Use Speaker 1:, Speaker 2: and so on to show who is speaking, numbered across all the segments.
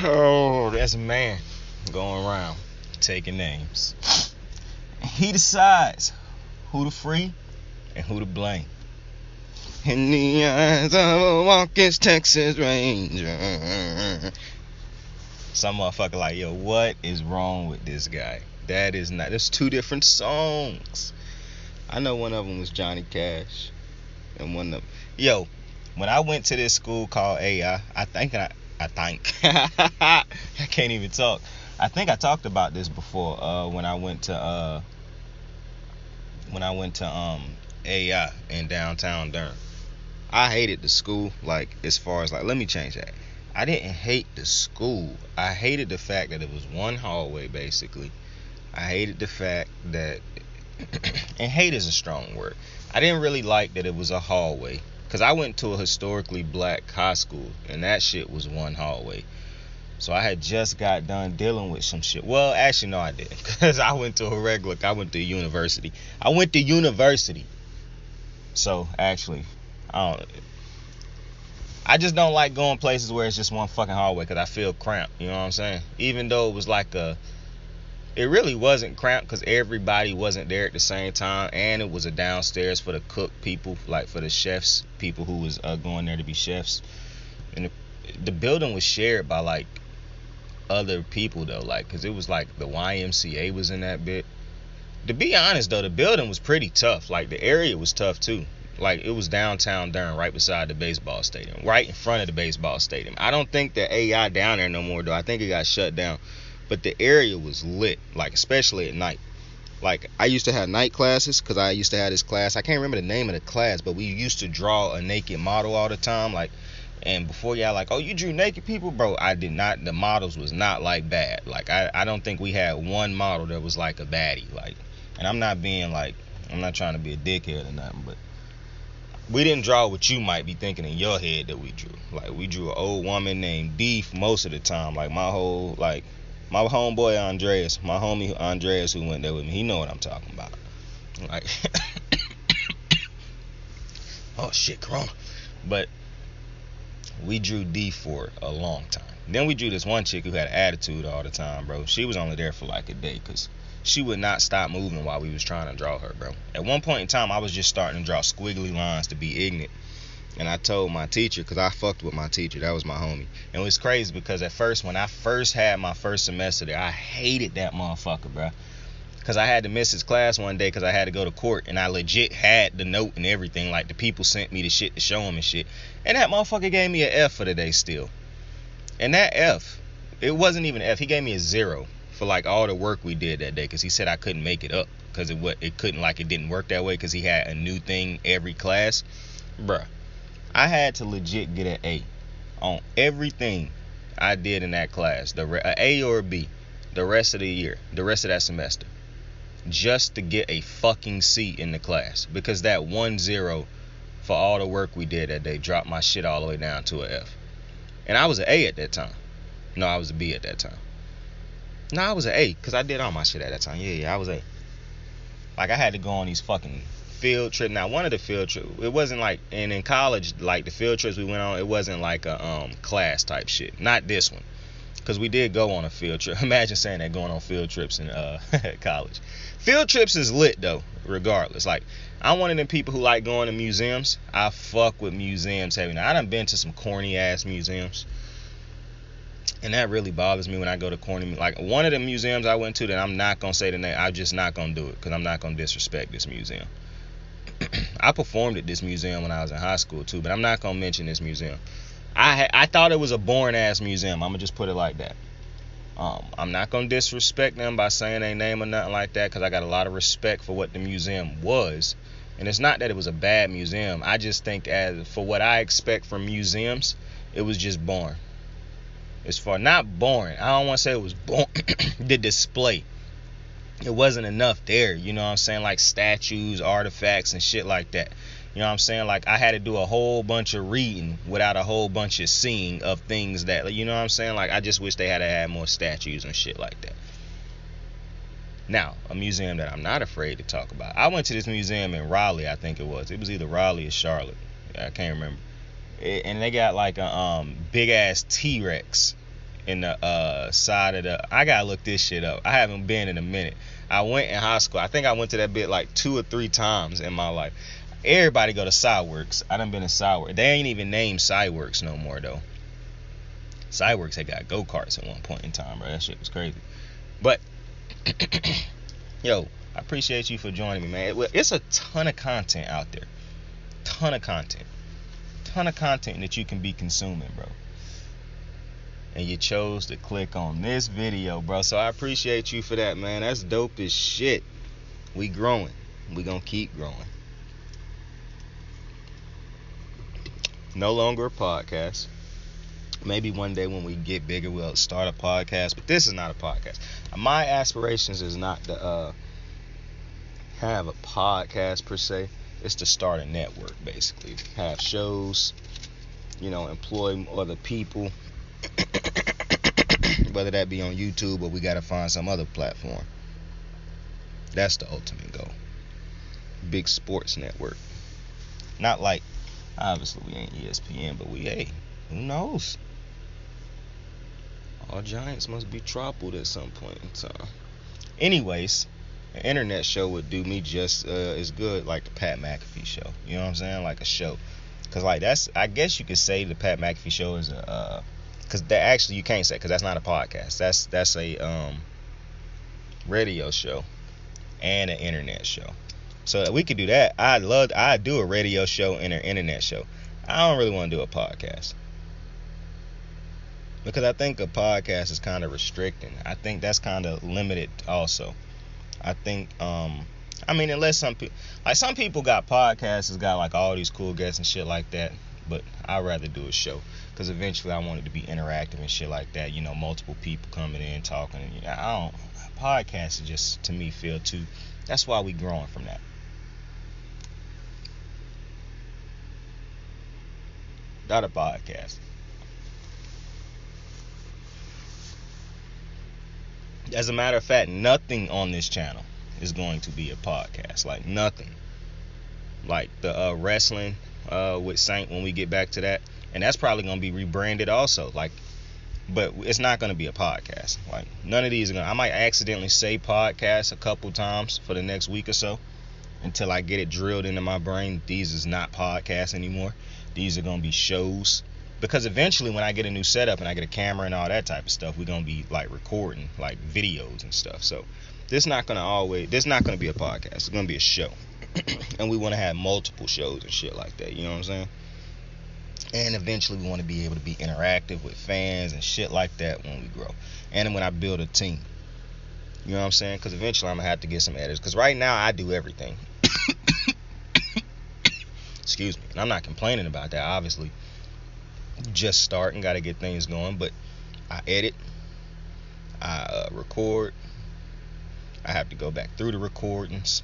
Speaker 1: Oh, there's a man going around taking names. He decides who to free and who to blame. In the eyes of a walking Texas Ranger. Some motherfucker like, yo, what is wrong with this guy? That is not. There's two different songs. I know one of them was Johnny Cash, and one of them. Yo, when I went to this school called AI, I think I can't even talk. I think I talked about this before. When I went to AI in downtown Durham. I hated the school. Like, as far as, like, let me change that. I didn't hate the school. I hated the fact that it was one hallway, basically. I hated the fact that, and hate is a strong word. I didn't really like that it was a hallway, because I went to a historically black high school, and that shit was one hallway. So I had just got done dealing with some shit. Well, actually, no, I didn't, because I went to university. So, actually, I just don't like going places where it's just one fucking hallway, because I feel cramped, you know what I'm saying? Even though it was like it really wasn't cramped, because everybody wasn't there at the same time, and it was a downstairs for the cook people, like for the chefs, people who was going there to be chefs. And the building was shared by, like, other people, though, like, because it was like the YMCA was in that bit. To be honest, though, the building was pretty tough. Like, the area was tough, too. Like, it was downtown Durham, right beside the baseball stadium, right in front of the baseball stadium. I don't think the AI down there no more, though. I think it got shut down. But the area was lit, like, especially at night. Like, I used to have night classes, because I used to have this class. I can't remember the name of the class, but we used to draw a naked model all the time. Like, and before y'all like, oh, you drew naked people? Bro, I did not. The models was not, like, bad. Like, I don't think we had one model that was, like, a baddie. Like, and I'm not being, like, I'm not trying to be a dickhead or nothing, but we didn't draw what you might be thinking in your head that we drew. Like, we drew an old woman named Beef most of the time. Like, my homeboy Andreas, my homie Andreas who went there with me, he know what I'm talking about. Like, oh shit, Corona. But we drew D for a long time. Then we drew this one chick who had an attitude all the time, bro. She was only there for like a day, because she would not stop moving while we was trying to draw her, bro. At one point in time, I was just starting to draw squiggly lines to be ignorant. And I told my teacher, because I fucked with my teacher, that was my homie. And it was crazy, because at first, when I first had my first semester there, I hated that motherfucker, bro. Because I had to miss his class one day because I had to go to court, and I legit had the note and everything. Like, the people sent me the shit to show him and shit. And that motherfucker gave me an F for the day still. And that F, it wasn't even an F. He gave me a 0 for, like, all the work we did that day, because he said I couldn't make it up, because it didn't work that way, because he had a new thing every class. Bruh, I had to legit get an A on everything I did in that class, an A or a B, the rest of the year, the rest of that semester, just to get a fucking C in the class, because that 1-0 for all the work we did that day dropped my shit all the way down to an F. And I was an A at that time. No, I was a B at that time. No, I was an A, because I did all my shit at that time. Yeah, I was A. Like, I had to go on these fucking field trips. Now, one of the field trips, it wasn't like, and in college, like, the field trips we went on, it wasn't like a class type shit. Not this one, because we did go on a field trip. Imagine saying that, going on field trips in college. Field trips is lit, though, regardless. Like, I'm one of them people who like going to museums. I fuck with museums heavy. Now, I done been to some corny-ass museums, and that really bothers me when I go to corny. Like, one of the museums I went to that I'm not going to say the name, I'm just not going to do it, because I'm not going to disrespect this museum. I performed at this museum when I was in high school, too, but I'm not going to mention this museum. I thought it was a boring-ass museum. I'm going to just put it like that. I'm not going to disrespect them by saying their name or nothing like that, because I got a lot of respect for what the museum was. And it's not that it was a bad museum. I just think, as for what I expect from museums, it was just boring. Not boring. I don't want to say it was boring. The display. It wasn't enough there. You know what I'm saying? Like statues, artifacts, and shit like that. You know what I'm saying? Like, I had to do a whole bunch of reading without a whole bunch of seeing of things that, you know what I'm saying? Like, I just wish they had more statues and shit like that. Now, a museum that I'm not afraid to talk about. I went to this museum in Raleigh, I think it was. It was either Raleigh or Charlotte. I can't remember. And they got like a big ass T-Rex in the side of the. I gotta look this shit up. I haven't been in a minute. I went in high school. I think I went to that bit like 2 or 3 times in my life. Everybody go to Sideworks. I done been to Sideworks. They ain't even named Sideworks no more though. Sideworks had got go-karts at one point in time, bro. That shit was crazy. But yo, I appreciate you for joining me, man. It's a ton of content out there. Ton of content that you can be consuming, bro. And you chose to click on this video, bro. So I appreciate you for that, man. That's dope as shit. We growing. We gonna keep growing. No longer a podcast. Maybe one day when we get bigger, we'll start a podcast. But this is not a podcast. My aspirations is not to have a podcast per se. It's to start a network, basically. Have shows, employ other people. Whether that be on YouTube or we gotta find some other platform. That's the ultimate goal. Big sports network. Not like, obviously we ain't ESPN, but who knows? All giants must be toppled at some point in time. Anyways, an internet show would do me just as good like the Pat McAfee show. You know what I'm saying? Like a show. Cause like I guess you could say the Pat McAfee show is a because that actually you can't say because that's not a podcast. That's a radio show and an internet show. So we could do that. I'd do a radio show and an internet show. I don't really want to do a podcast because I think a podcast is kind of restricting. I think that's kind of limited also. I think unless some people got podcasts, got like all these cool guests and shit like that. But I'd rather do a show because eventually I want it to be interactive and shit like that. Multiple people coming in talking. Podcasts just to me feel too. That's why we growing from that. Not a podcast. As a matter of fact, nothing on this channel is going to be a podcast. Like nothing. Like the wrestling with Saint when we get back to that. And that's probably going to be rebranded also. But it's not going to be a podcast. Like none of these are going to. I might accidentally say podcast a couple times for the next week or so until I get it drilled into my brain. These is not podcasts anymore. These are going to be shows. Because eventually when I get a new setup and I get a camera and all that type of stuff, we're going to be like recording like videos and stuff. So this not going to be a podcast. It's going to be a show. And we want to have multiple shows and shit like that. You know what I'm saying? And eventually we want to be able to be interactive with fans and shit like that when we grow. And when I build a team. You know what I'm saying? Because eventually I'm going to have to get some editors. Because right now I do everything. Excuse me. And I'm not complaining about that, obviously. Just starting, got to get things going. But I edit. I record. I have to go back through the recordings.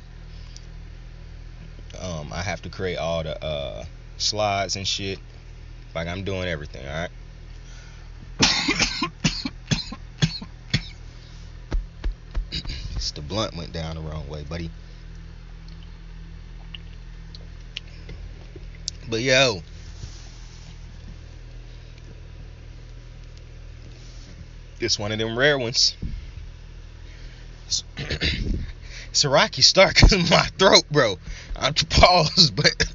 Speaker 1: I have to create all the slides and shit. Like I'm doing everything, alright? The blunt went down the wrong way, buddy. But yo, it's one of them rare ones. It's a rocky start because of my throat, bro. I'm to pause, but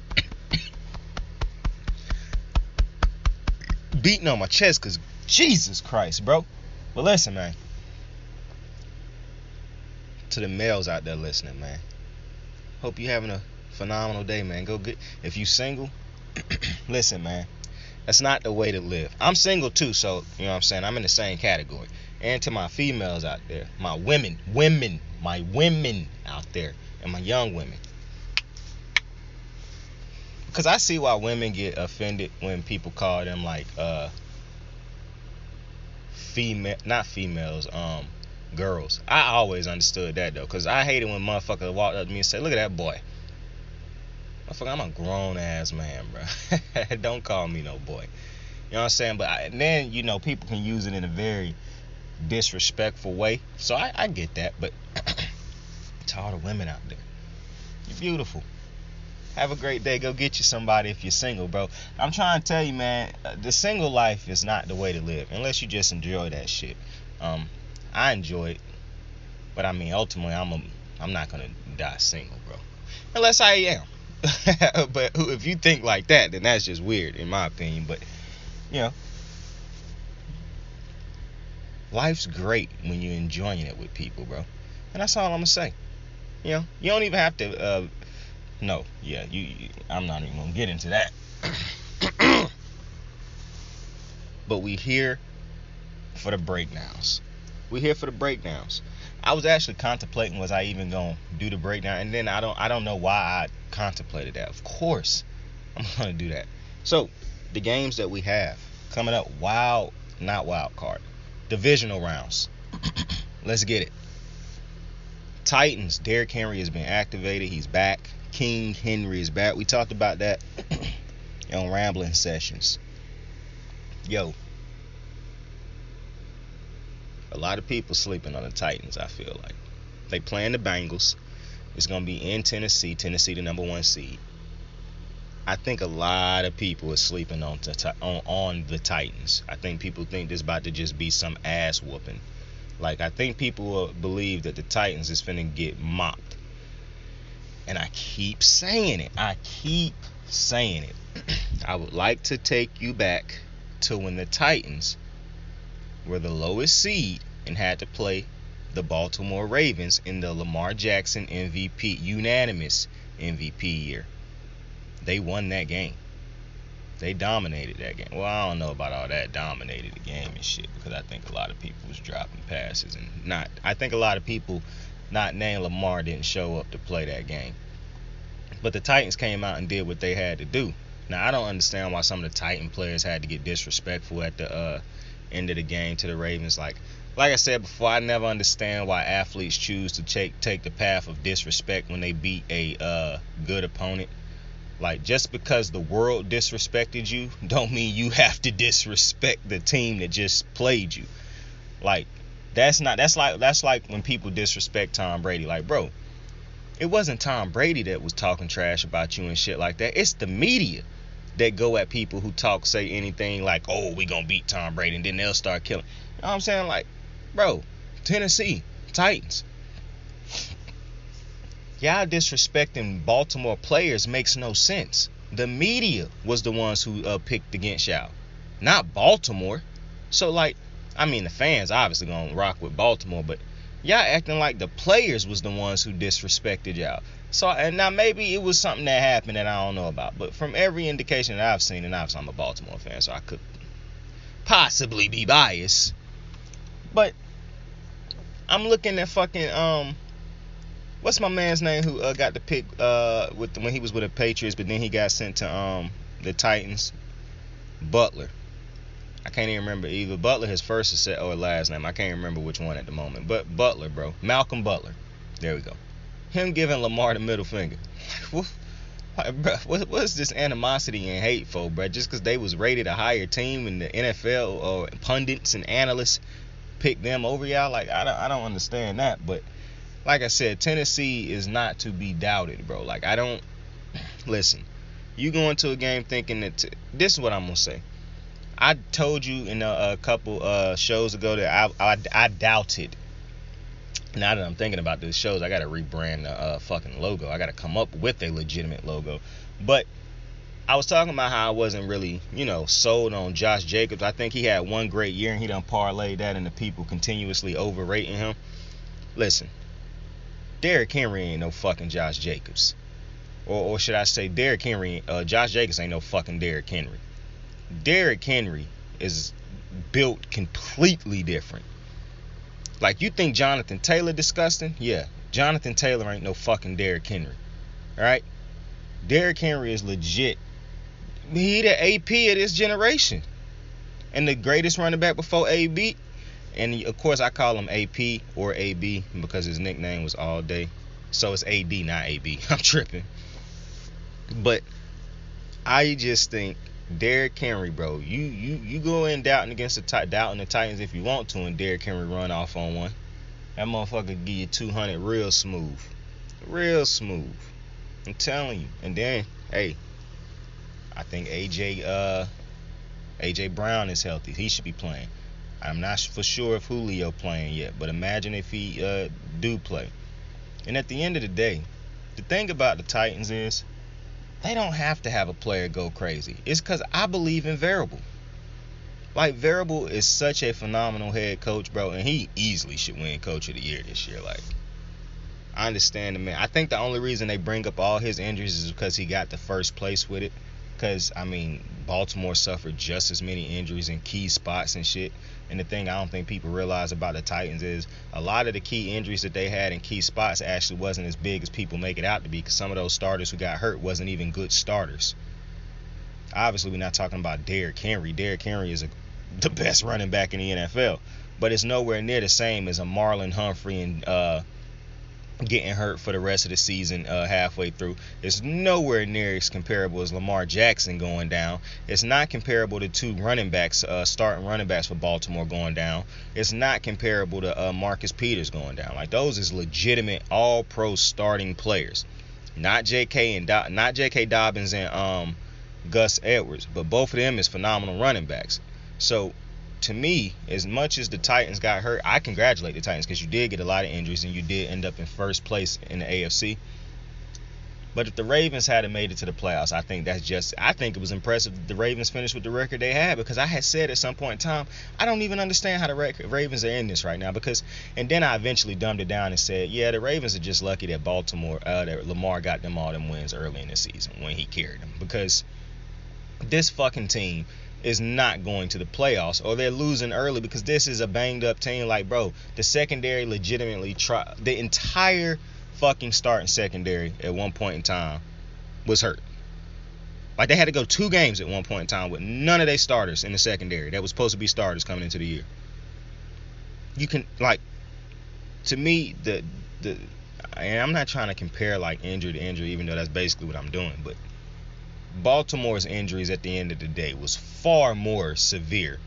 Speaker 1: beating on my chest because Jesus Christ, bro. But listen, man. To the males out there listening, man. Hope you having a phenomenal day, man. Go get. If you single, listen, man. That's not the way to live. I'm single too, so you know what I'm saying. I'm in the same category. And to my females out there, my women out there, and my young women. Because I see why women get offended when people call them like girls. I always understood that though, because I hated when motherfuckers walked up to me and said, "Look at that boy." Motherfucker, I'm a grown ass man, bro. Don't call me no boy. You know what I'm saying? But then people can use it in a very disrespectful way. So I get that, but to all the women out there, you're beautiful. Have a great day. Go get you somebody if you're single, bro. I'm trying to tell you, man, the single life is not the way to live unless you just enjoy that shit. I enjoy it, but I mean, ultimately, I'm not gonna die single, bro, unless I am. But if you think like that, then that's just weird, in my opinion. But you know, life's great when you're enjoying it with people, bro, and that's all I'm gonna say. You know, you don't even have to. No, yeah, I'm not even gonna get into that. But we here for the breakdowns. We here for the breakdowns. I was actually contemplating, was I even gonna do the breakdown, and then I don't know why I contemplated that. Of course, I'm gonna do that. So the games that we have coming up, not wild card, divisional rounds. Let's get it. Titans. Derrick Henry has been activated. He's back. King Henry is back. We talked about that on Rambling Sessions. Yo, a lot of people sleeping on the Titans, I feel like. They playing the Bengals. It's going to be in Tennessee. Tennessee, the number 1 seed. I think a lot of people are sleeping on the Titans. I think people think this about to just be some ass whooping. Like, I think people will believe that the Titans is finna get mopped. And I keep saying it. I would like to take you back to when the Titans were the lowest seed and had to play the Baltimore Ravens in the Lamar Jackson unanimous MVP year. They won that game. They dominated that game. Well, I don't know about all that, dominated the game and shit, because I think a lot of people was dropping passes and I think a lot of people not named Lamar didn't show up to play that game. But the Titans came out and did what they had to do. Now, I don't understand why some of the Titan players had to get disrespectful at the end of the game to the Ravens. Like I said before, I never understand why athletes choose to take the path of disrespect when they beat a good opponent. Like, just because the world disrespected you don't mean you have to disrespect the team that just played you. Like, that's like when people disrespect Tom Brady. Like, bro, it wasn't Tom Brady that was talking trash about you and shit like that. It's the media that go at people who say anything like, oh, we gonna beat Tom Brady, and then they'll start killing. You know what I'm saying? Like, bro, Tennessee Titans, y'all disrespecting Baltimore players makes no sense. The media was the ones who picked against y'all, not Baltimore. So, like, I mean, the fans obviously gonna rock with Baltimore, but y'all acting like the players was the ones who disrespected y'all. So, and now maybe it was something that happened that I don't know about, but from every indication that I've seen, and obviously I'm a Baltimore fan, so I could possibly be biased, but I'm looking at fucking what's my man's name who got the pick when he was with the Patriots, but then he got sent to the Titans? Butler. I can't even remember either Butler, his first or last name. I can't remember which one at the moment. But Butler, bro. Malcolm Butler. There we go. Him giving Lamar the middle finger. What's this animosity and hate for, bro? Just because they was rated a higher team and the NFL or pundits and analysts picked them over y'all? Like, I don't understand that. But like I said, Tennessee is not to be doubted, bro. Like, listen. You go into a game thinking that this is what I'm gonna say. I told you in a couple shows ago that I doubted. Now that I'm thinking about these shows, I got to rebrand the fucking logo. I got to come up with a legitimate logo. But I was talking about how I wasn't really, sold on Josh Jacobs. I think he had one great year, and he done parlayed that into people continuously overrating him. Listen, Derrick Henry ain't no fucking Josh Jacobs. Or should I say Josh Jacobs ain't no fucking Derrick Henry. Derrick Henry is built completely different. Like, you think Jonathan Taylor disgusting? Yeah, Jonathan Taylor ain't no fucking Derrick Henry. Alright? Derrick Henry is legit. He the AP of this generation. And the greatest running back before AB. And of course I call him AP or AB because his nickname was All Day. So it's AD, not AB. I'm tripping. But I just think Derrick Henry, bro, you go in doubting the Titans if you want to, and Derrick Henry run off on one. That motherfucker give you 200 real smooth. I'm telling you. And then, hey, I think AJ Brown is healthy. He should be playing. I'm not for sure if Julio playing yet, but imagine if he do play. And at the end of the day, the thing about the Titans is they don't have to have a player go crazy. It's because I believe in Variable. Like, Variable is such a phenomenal head coach, bro, and he easily should win Coach of the Year this year. Like, I understand the man. I think the only reason they bring up all his injuries is because he got the first place with it. Because, I mean, Baltimore suffered just as many injuries in key spots and shit. And the thing I don't think people realize about the Titans is a lot of the key injuries that they had in key spots actually wasn't as big as people make it out to be, because some of those starters who got hurt wasn't even good starters. Obviously, we're not talking about Derrick Henry. Derrick Henry is the best running back in the NFL. But it's nowhere near the same as a Marlon Humphrey and getting hurt for the rest of the season halfway through. It's nowhere near as comparable as Lamar Jackson going down. It's not comparable to two running backs, starting running backs for Baltimore going down. It's not comparable to Marcus Peters going down. Like, those is legitimate all-pro starting players. Not J.K. Dobbins and Gus Edwards, but both of them is phenomenal running backs. So, to me, as much as the Titans got hurt, I congratulate the Titans because you did get a lot of injuries and you did end up in first place in the AFC. But if the Ravens hadn't made it to the playoffs, I think it was impressive that the Ravens finished with the record they had, because I had said at some point in time, I don't even understand how the Ravens are in this right now, and then I eventually dumbed it down and said, yeah, the Ravens are just lucky that that Lamar got them all them wins early in the season when he carried them, because this fucking team is not going to the playoffs, or they're losing early because this is a banged up team. Like, bro, the secondary legitimately the entire fucking starting secondary at one point in time was hurt. Like, they had to go 2 games at one point in time with none of their starters in the secondary that was supposed to be starters coming into the year. You can, like, to me, and I'm not trying to compare like injury to injury, even though that's basically what I'm doing, but Baltimore's injuries at the end of the day was far more severe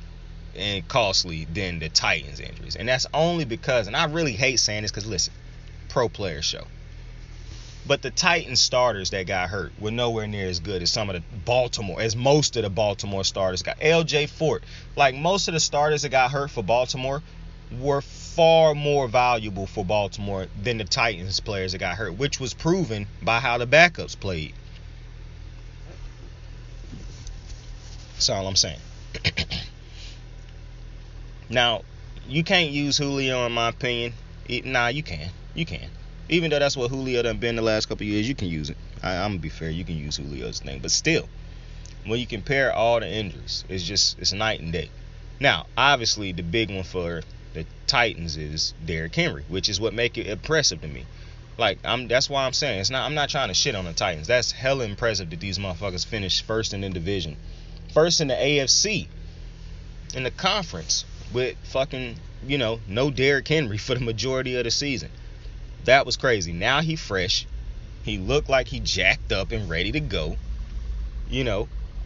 Speaker 1: and costly than the Titans' injuries. And that's only because, and I really hate saying this because, listen, pro player show, but the Titans starters that got hurt were nowhere near as good as most of the Baltimore starters got. LJ Fort, like, most of the starters that got hurt for Baltimore were far more valuable for Baltimore than the Titans players that got hurt, which was proven by how the backups played. That's all I'm saying. Now, you can't use Julio in my opinion. Nah, you can. Even though that's what Julio done been the last couple of years, you can use it. I'm going to be fair, you can use Julio's thing. But still, when you compare all the injuries, it's night and day. Now, obviously, the big one for the Titans is Derrick Henry, which is what make it impressive to me. Like, that's why I'm saying, I'm not trying to shit on the Titans. That's hella impressive that these motherfuckers finished first in the division. First in the AFC, in the conference, with fucking, no Derrick Henry for the majority of the season. That was crazy. Now he fresh. He looked like he jacked up and ready to go.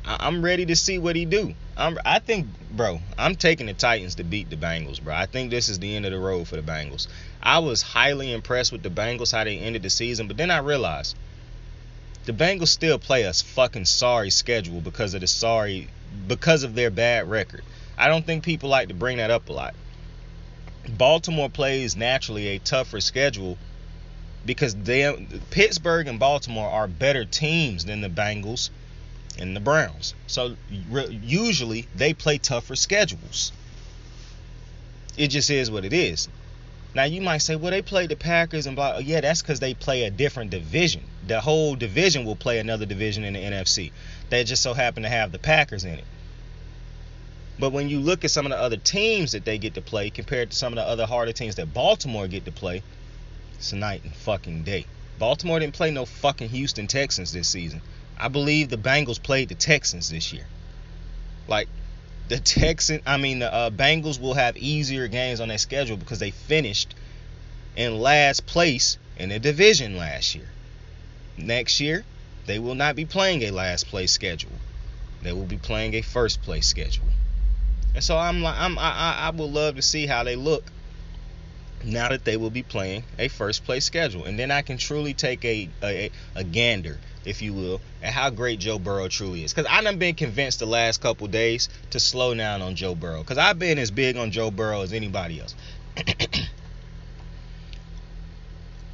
Speaker 1: I'm ready to see what he do. I think, bro, I'm taking the Titans to beat the Bengals, bro. I think this is the end of the road for the Bengals. I was highly impressed with the Bengals, how they ended the season, but then I realized the Bengals still play a fucking sorry schedule because of their bad record. I don't think people like to bring that up a lot. Baltimore plays naturally a tougher schedule because Pittsburgh and Baltimore are better teams than the Bengals and the Browns. So usually they play tougher schedules. It just is what it is. Now you might say, well, they played the Packers and blah. Yeah, that's because they play a different division. The whole division will play another division in the NFC. They just so happen to have the Packers in it. But when you look at some of the other teams that they get to play compared to some of the other harder teams that Baltimore get to play, it's night and fucking day. Baltimore didn't play no fucking Houston Texans this season. I believe the Bengals played the Texans this year. Like, the Bengals will have easier games on their schedule because they finished in last place in the division last year. Next year, they will not be playing a last place schedule. They will be playing a first place schedule. And so I would love to see how they look now that they will be playing a first place schedule. And then I can truly take a gander, if you will, at how great Joe Burrow truly is. Because I done been convinced the last couple days to slow down on Joe Burrow. Because I've been as big on Joe Burrow as anybody else.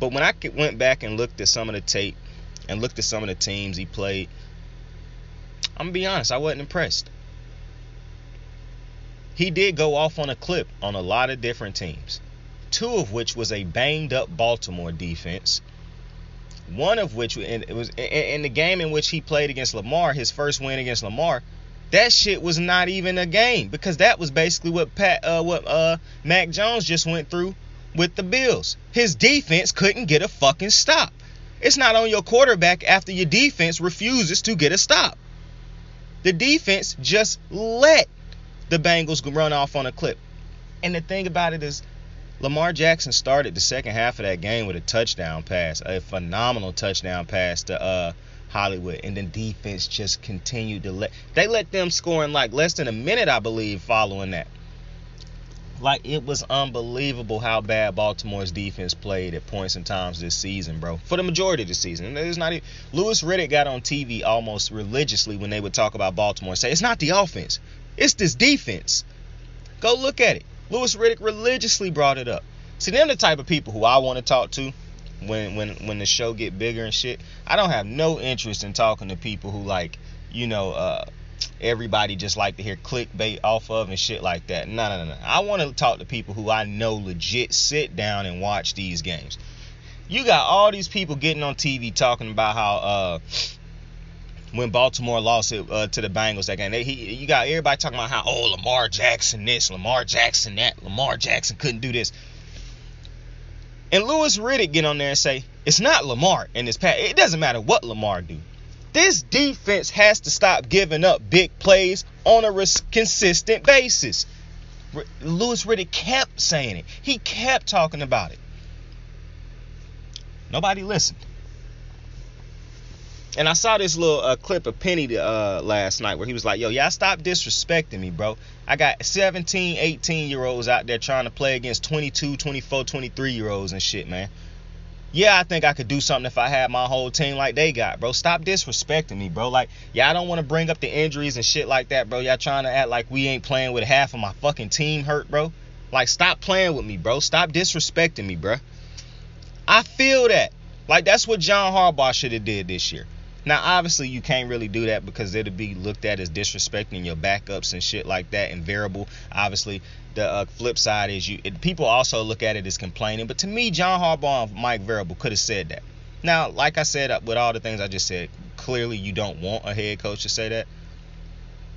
Speaker 1: But when I went back and looked at some of the tape and looked at some of the teams he played, I'm going to be honest, I wasn't impressed. He did go off on a clip on a lot of different teams. Two of which was a banged up Baltimore defense. One of which, and it was in the game in which he played against Lamar, his first win against Lamar, that shit was not even a game, because that was basically what Mac Jones just went through with the Bills. His defense couldn't get a fucking stop. It's not on your quarterback after your defense refuses to get a stop. The defense just let the Bengals run off on a clip. And the thing about it is, Lamar Jackson started the second half of that game with a touchdown pass, a phenomenal touchdown pass to Hollywood, and then defense just continued to let them score in like less than a minute, I believe, following that. Like, it was unbelievable how bad Baltimore's defense played at points and times this season, bro. For the majority of the season. And there's not even, Louis Riddick got on TV almost religiously when they would talk about Baltimore and say, it's not the offense, it's this defense. Go look at it. Louis Riddick religiously brought it up. See, them the type of people who I want to talk to when the show get bigger and shit. I don't have no interest in talking to people who, like, you know, everybody just like to hear clickbait off of and shit like that. No. I want to talk to people who I know legit sit down and watch these games. You got all these people getting on TV talking about how when Baltimore lost it to the Bengals that game, you got everybody talking about how, Lamar Jackson this, Lamar Jackson that, Lamar Jackson couldn't do this. And Louis Riddick get on there and say, it's not Lamar in this pass. It doesn't matter what Lamar do. This defense has to stop giving up big plays on a consistent basis. Louis Riddick kept saying it. He kept talking about it. Nobody listened. And I saw this little clip of Penny last night where he was like, y'all stop disrespecting me, bro. I got 17, 18-year-olds out there trying to play against 22, 24, 23-year-olds and shit, man. Yeah, I think I could do something if I had my whole team like they got, bro. Stop disrespecting me, bro. Like, I don't want to bring up the injuries and shit like that, bro. Y'all trying to act like we ain't playing with half of my fucking team hurt, bro. Like, stop playing with me, bro. Stop disrespecting me, bro. I feel that. Like, that's what John Harbaugh should have did this year. Now, obviously, you can't really do that because it'll be looked at as disrespecting your backups and shit like that and variable. Obviously, the flip side is people also look at it as complaining. But to me, John Harbaugh and Mike Variable could have said that. Now, like I said, with all the things I just said, clearly you don't want a head coach to say that.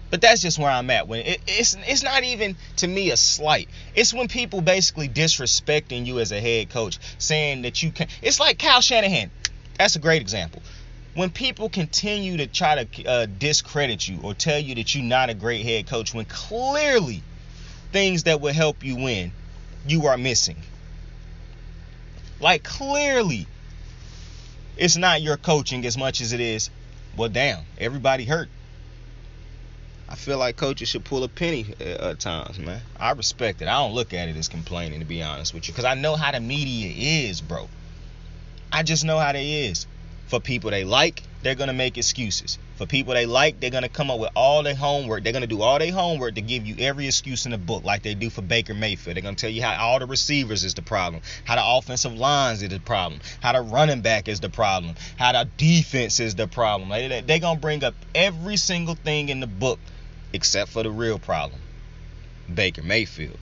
Speaker 1: But that's just where I'm at. When it's not even, to me, a slight. It's when people basically disrespecting you as a head coach, saying that you can. It's like Kyle Shanahan. That's a great example. When people continue to try to discredit you or tell you that you're not a great head coach, when clearly things that will help you win, you are missing. Like, clearly it's not your coaching as much as it is, well, damn, everybody hurt. I feel like coaches should pull a penny at times, man. I respect it. I don't look at it as complaining, to be honest with you, because I know how the media is, bro. I just know how they is. For people they like, they're going to make excuses. For people they like, they're going to come up with all their homework. They're going to do all their homework to give you every excuse in the book, like they do for Baker Mayfield. They're going to tell you how all the receivers is the problem, how the offensive lines is the problem, how the running back is the problem, how the defense is the problem. They're going to bring up every single thing in the book except for the real problem, Baker Mayfield.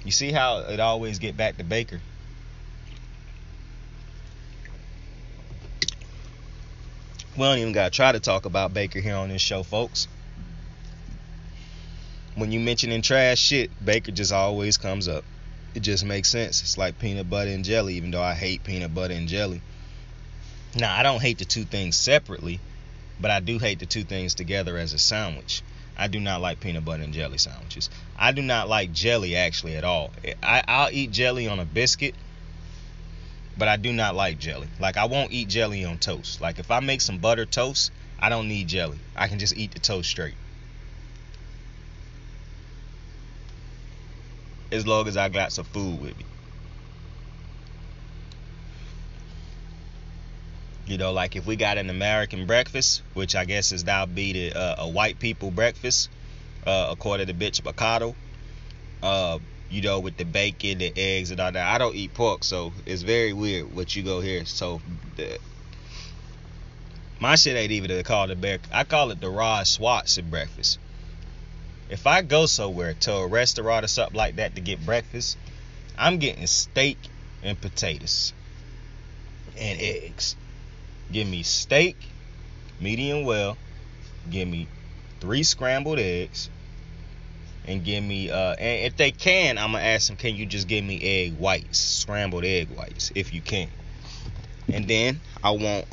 Speaker 1: You see how it always get back to Baker? We don't even got to try to talk about Baker here on this show, folks. When you mentioning trash shit, Baker just always comes up. It just makes sense. It's like peanut butter and jelly, even though I hate peanut butter and jelly. Now, I don't hate the two things separately, but I do hate the two things together as a sandwich. I do not like peanut butter and jelly sandwiches. I do not like jelly, actually, at all. I'll eat jelly on a biscuit, but I do not like jelly. Like, I won't eat jelly on toast. Like, if I make some butter toast, I don't need jelly. I can just eat the toast straight. As long as I got some food with me. You know, like if we got an American breakfast, which I guess is now be the a white people breakfast, according to Bitch Mikado. You know, with the bacon, the eggs, and all that. I don't eat pork, so it's very weird what you go here. So my shit ain't even called I call it the Rod Swanson breakfast. If I go somewhere to a restaurant or something like that to get breakfast, I'm getting steak and potatoes and eggs. Give me steak, medium well. Give me 3 scrambled eggs. And give me, and if they can, I'm going to ask them, can you just give me egg whites, scrambled egg whites, if you can. And then I want,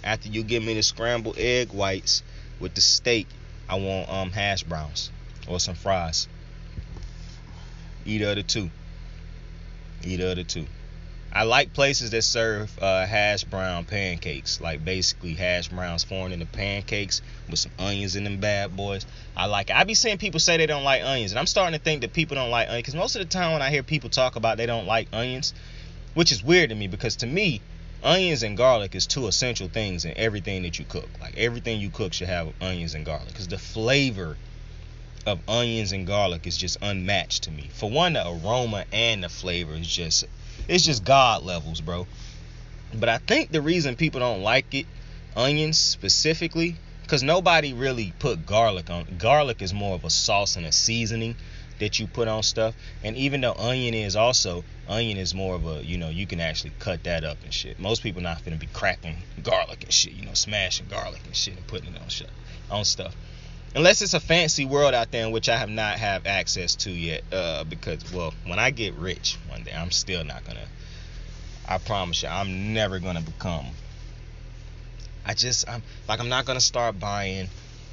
Speaker 1: after you give me the scrambled egg whites with the steak, I want hash browns or some fries. Either of the two. I like places that serve hash brown pancakes, like basically hash browns formed into pancakes with some onions in them bad boys. I like it. I be seeing people say they don't like onions, and I'm starting to think that people don't like onions, because most of the time when I hear people talk about they don't like onions, which is weird to me, because to me, onions and garlic is 2 essential things in everything that you cook. Like everything you cook should have onions and garlic, because the flavor of onions and garlic is just unmatched to me. For one, the aroma and the flavor is just, it's just God levels, bro. But I think the reason people don't like it, onions specifically, because nobody really put garlic on. Garlic is more of a sauce and a seasoning that you put on stuff. And even though onion is more of a, you know, you can actually cut that up and shit. Most people not finna be cracking garlic and shit, you know, smashing garlic and shit and putting it on stuff. Unless it's a fancy world out there in which I have not have access to yet, because, well, when I get rich one day, I'm still not gonna, I promise you, I'm never gonna become, I'm not gonna start buying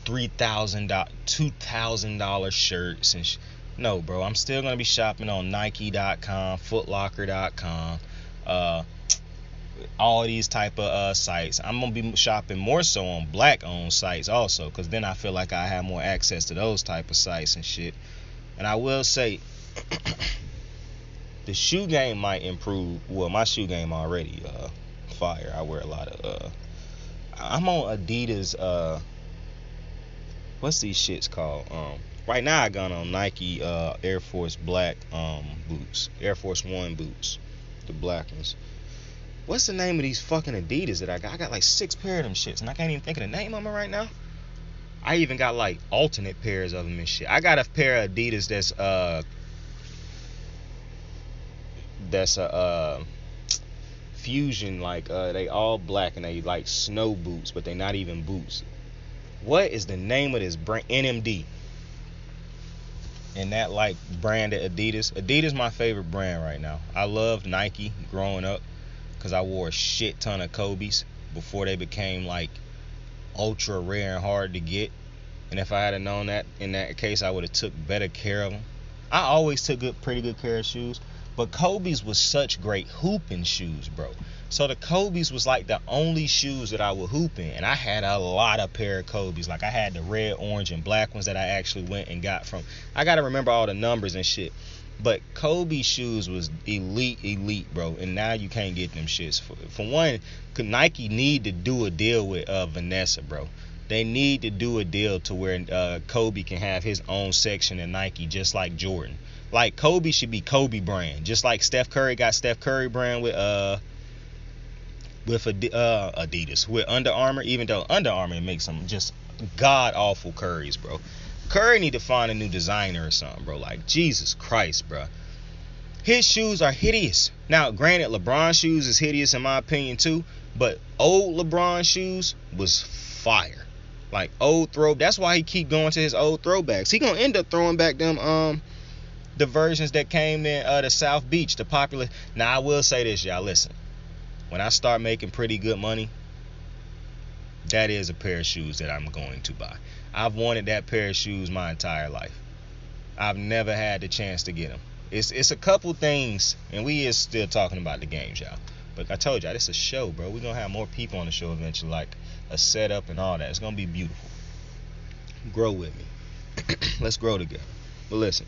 Speaker 1: $3,000, $2,000 shirts and no, bro, I'm still gonna be shopping on Nike.com, Footlocker.com, all these type of sites. I'm gonna be shopping more so on black owned sites also, because then I feel like I have more access to those type of sites and shit. And I will say the shoe game might improve. Well, my shoe game already fire. I wear a lot of I'm on Adidas what's these shits called? Right now I got on Nike Air Force black boots, Air Force One boots, the black ones. What's the name of these fucking Adidas that I got? I got like 6 pair of them shits, and I can't even think of the name of them right now. I even got like alternate pairs of them and shit. I got a pair of Adidas that's a fusion, like they all black and they like snow boots, but they not even boots. What is the name of this brand? NMD. And that like brand at Adidas. Adidas my favorite brand right now. I loved Nike growing up, because I wore a shit ton of Kobe's before they became like ultra rare and hard to get. And if I had known that in that case, I would have took better care of them. I always took pretty good care of shoes, but Kobe's was such great hooping shoes, bro. So the Kobe's was like the only shoes that I would hoop in, and I had a lot of pair of Kobe's. Like I had the red, orange, and black ones that I actually went and got from. I gotta remember all the numbers and shit. But Kobe shoes was elite, bro. And now you can't get them shits. For one, Nike need to do a deal with Vanessa, bro. They need to do a deal to where Kobe can have his own section in Nike, just like Jordan. Like Kobe should be Kobe brand, just like Steph Curry got Steph Curry brand with Adidas, with Under Armour. Even though Under Armour makes some just god awful Currys, bro. Curry need to find a new designer or something, bro. Like, Jesus Christ, bro. His shoes are hideous. Now, granted, LeBron shoes is hideous in my opinion too, but old LeBron shoes was fire. Like old that's why he keep going to his old throwbacks. He gonna end up throwing back them the versions that came in the South Beach, the popular. Now, I will say this, y'all. Listen, when I start making pretty good money, that is a pair of shoes that I'm going to buy. I've wanted that pair of shoes my entire life. I've never had the chance to get them. It's a couple things, and we is still talking about the games, y'all. But I told y'all, this is a show, bro. We're going to have more people on the show eventually, like a setup and all that. It's going to be beautiful. Grow with me. Let's grow together. But listen,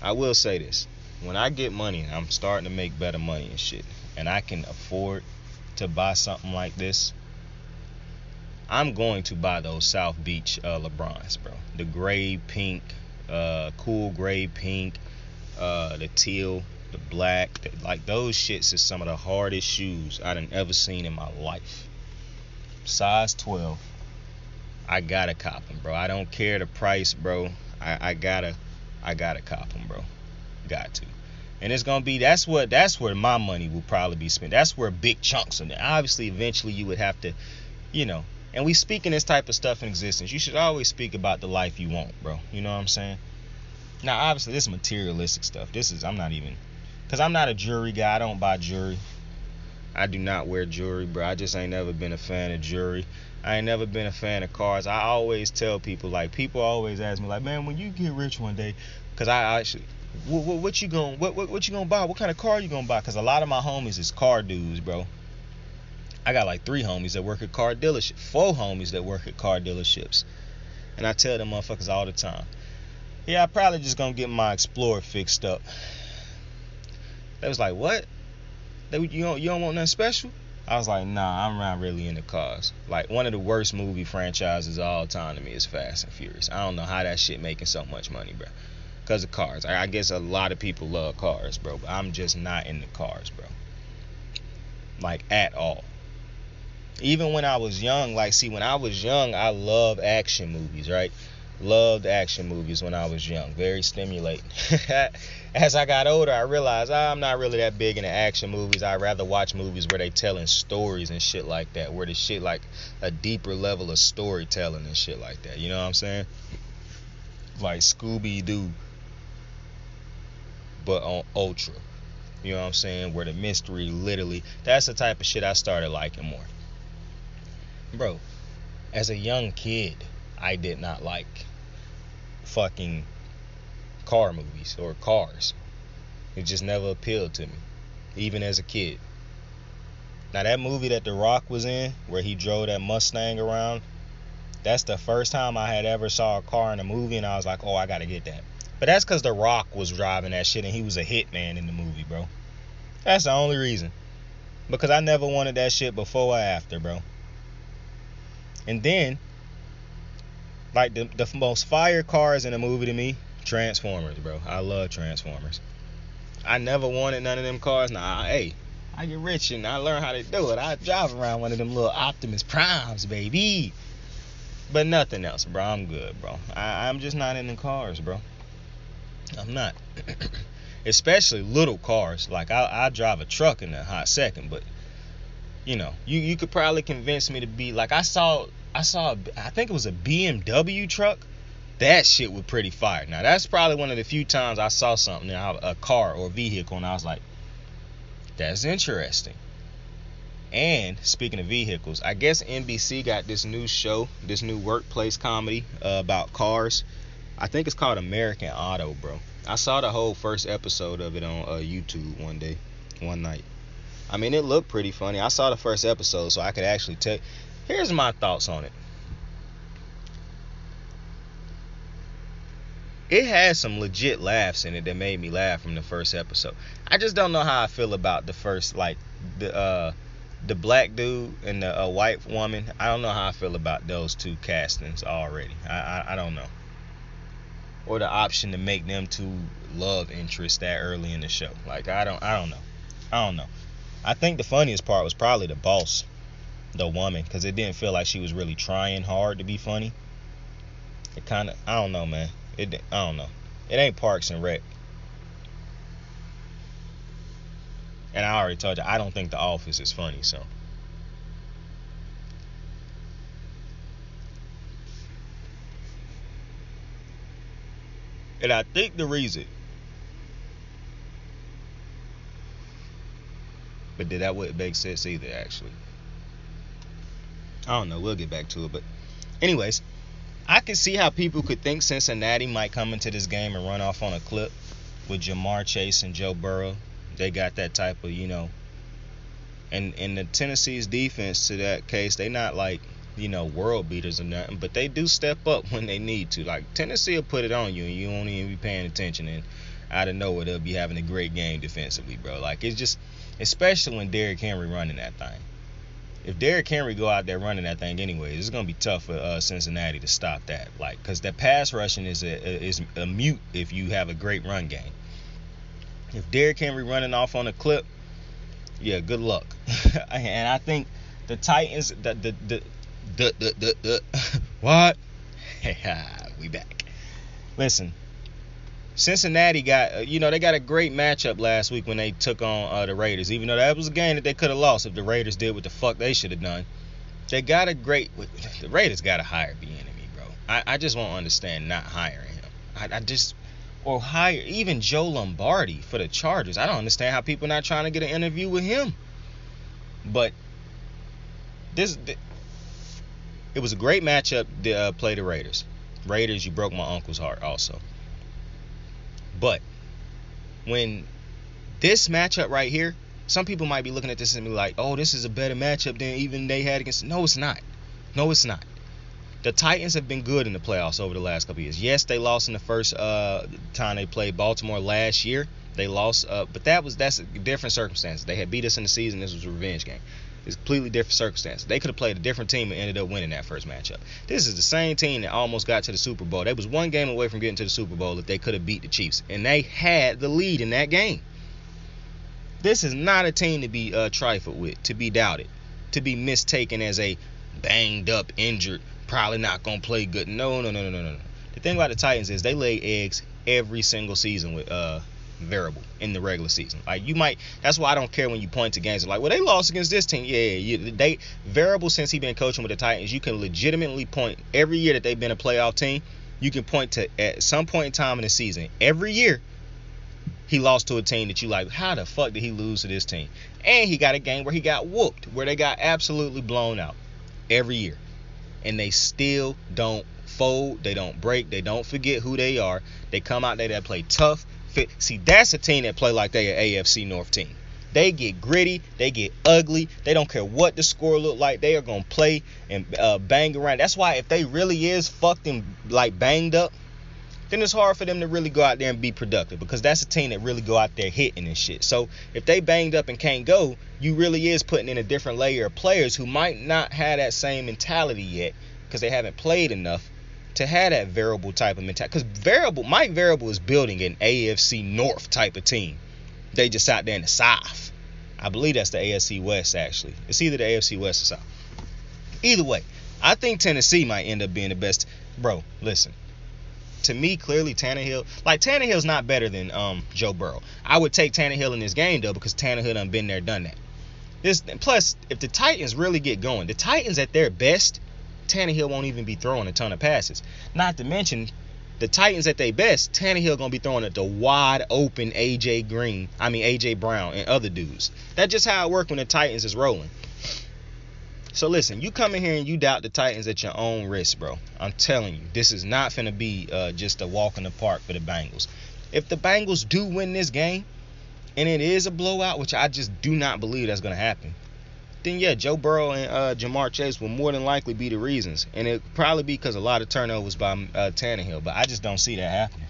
Speaker 1: I will say this. When I get money, I'm starting to make better money and shit. and I can afford to buy something like this, I'm going to buy those South Beach LeBrons, bro. The gray pink, cool gray pink, the teal, the black. Like, those shits is some of the hardest shoes I done ever seen in my life. Size 12. I gotta cop them, bro. I don't care the price, bro. I gotta cop them, bro. Got to. And it's gonna be, that's where my money will probably be spent. That's where big chunks of it. Obviously, eventually you would have to, and we speaking this type of stuff in existence. You should always speak about the life you want, bro. You know what I'm saying? Now, obviously, this is materialistic stuff. I'm not a jewelry guy. I don't buy jewelry. I do not wear jewelry, bro. I just ain't never been a fan of jewelry. I ain't never been a fan of cars. I always tell people, like, people always ask me, like, man, when you get rich one day, because I actually, what you gonna buy? What kind of car you gonna buy? Because a lot of my homies is car dudes, bro. I got like 3 homies that work at car dealerships, 4 homies that work at car dealerships, and I tell them motherfuckers all the time, yeah, I probably just gonna get my Explorer fixed up. They was like, what? You don't want nothing special? I was like, nah, I'm not really into cars. Like, one of the worst movie franchises of all time to me is Fast and Furious. I don't know how that shit making so much money, bro. Because of cars. I guess a lot of people love cars, bro, but I'm just not into cars, bro. Like, at all. Even when I was young, when I was young, I loved action movies, right? Loved action movies when I was young. Very stimulating. As I got older, I realized I'm not really that big into action movies. I'd rather watch movies where they telling stories and shit like that, where the shit like a deeper level of storytelling and shit like that. You know what I'm saying? Like Scooby-Doo, but on Ultra. You know what I'm saying? Where the mystery literally, that's the type of shit I started liking more. Bro, as a young kid, I did not like fucking car movies or cars. It just never appealed to me, even as a kid. Now, that movie that The Rock was in, where he drove that Mustang around, that's the first time I had ever saw a car in a movie, and I was like, oh, I gotta get that. But that's because The Rock was driving that shit, and he was a hitman in the movie, bro. That's the only reason. Because I never wanted that shit before or after, bro. And then, like, the most fire cars in a movie to me, Transformers, bro. I love Transformers. I never wanted none of them cars. Nah, hey, I get rich and I learn how to do it. I drive around one of them little Optimus Primes, baby. But nothing else, bro. I'm good, bro. I'm just not into cars, bro. I'm not. Especially little cars. Like, I drive a truck in a hot second, but, you could probably convince me to be, like, I think it was a BMW truck. That shit was pretty fire. Now, that's probably one of the few times I saw something, a car or vehicle, and I was like, that's interesting. And speaking of vehicles, I guess NBC got this new show, this new workplace comedy about cars. I think it's called American Auto, bro. I saw the whole first episode of it on YouTube one night. I mean, it looked pretty funny. I saw the first episode, so I could actually tell. Here's my thoughts on it. It has some legit laughs in it that made me laugh from the first episode. I just don't know how I feel about the first, like, the black dude and the white woman. I don't know how I feel about those two castings already. I don't know. Or the option to make them two love interests that early in the show. Like, I don't know. I think the funniest part was probably the boss, the woman, because it didn't feel like she was really trying hard to be funny. It kind of, I don't know, man. I don't know. It ain't Parks and Rec. And I already told you, I don't think The Office is funny, so. And I think the reason, but that wouldn't make sense either, actually. I don't know. We'll get back to it. But anyways, I can see how people could think Cincinnati might come into this game and run off on a clip with Jamar Chase and Joe Burrow. They got that type of, and the Tennessee's defense, to that case, they not like, world beaters or nothing, but they do step up when they need to. Like, Tennessee will put it on you and you won't even be paying attention. And out of nowhere they'll be having a great game defensively, bro. Like, it's just, especially when Derrick Henry running that thing. If Derrick Henry go out there running that thing anyways, it's gonna be tough for Cincinnati to stop that. Like, cause the pass rushing is a mute if you have a great run game. If Derrick Henry running off on a clip, yeah, good luck. And I think the Titans, what? We back. Listen, Cincinnati got, they got a great matchup last week when they took on the Raiders. Even though that was a game that they could have lost if the Raiders did what the fuck they should have done. They got a great, the Raiders got to hire Bieniemy, bro. I just won't understand not hiring him. Or hire even Joe Lombardi for the Chargers. I don't understand how people not trying to get an interview with him. But it was a great matchup to play the Raiders. Raiders, you broke my uncle's heart also. But when this matchup right here, some people might be looking at this and be like, oh, this is a better matchup than even they had against. No, it's not. No, it's not. The Titans have been good in the playoffs over the last couple of years. Yes, they lost in the first time they played Baltimore last year. They lost, but that's a different circumstance. They had beat us in the season. This was a revenge game. It's a completely different circumstance. They could have played a different team and ended up winning that first matchup. This is the same team that almost got to the Super Bowl. They was one game away from getting to the Super Bowl if they could have beat the Chiefs, and they had the lead in that game. This is not a team to be trifled with, to be doubted, to be mistaken as a banged up, injured, probably not gonna play good. No. The thing about the Titans is they lay eggs every single season with variable in the regular season. Like, that's why I don't care when you point to games like, well, they lost against this team. They variable since he been coaching with the Titans. You can legitimately point every year that they've been a playoff team. You can point to at some point in time in the season, every year he lost to a team that you like, how the fuck did he lose to this team? And he got a game where he got whooped, where they got absolutely blown out every year. And they still don't fold, they don't break, they don't forget who they are. They come out there, they play tough. See, that's a team that play like they an AFC North team. They get gritty, they get ugly, they don't care what the score look like. They are gonna play and bang around. That's why if they really is fucked and like banged up, then it's hard for them to really go out there and be productive, because that's a team that really go out there hitting and shit. So if they banged up and can't go, you really is putting in a different layer of players who might not have that same mentality yet, because they haven't played enough to have that variable type of mentality. Because Mike Variable is building an AFC North type of team. They just out there in the South. I believe that's the AFC West, actually. It's either the AFC West or South. Either way, I think Tennessee might end up being the best. Bro, listen. To me, clearly, Tannehill's not better than Joe Burrow. I would take Tannehill in this game, though, because Tannehill done been there, done that. Plus, if the Titans really get going, the Titans at their best, Tannehill won't even be throwing a ton of passes. Not to mention, the Titans at their best, Tannehill gonna be throwing at the wide open AJ Brown and other dudes. That's just how it works when the Titans is rolling. So listen, you come in here and you doubt the Titans at your own risk, bro. I'm telling you, this is not finna be just a walk in the park for the Bengals. If the Bengals do win this game, and it is a blowout, which I just do not believe that's gonna happen, then yeah, Joe Burrow and Jamar Chase will more than likely be the reasons. And it'll probably be because a lot of turnovers by Tannehill. But I just don't see that happening.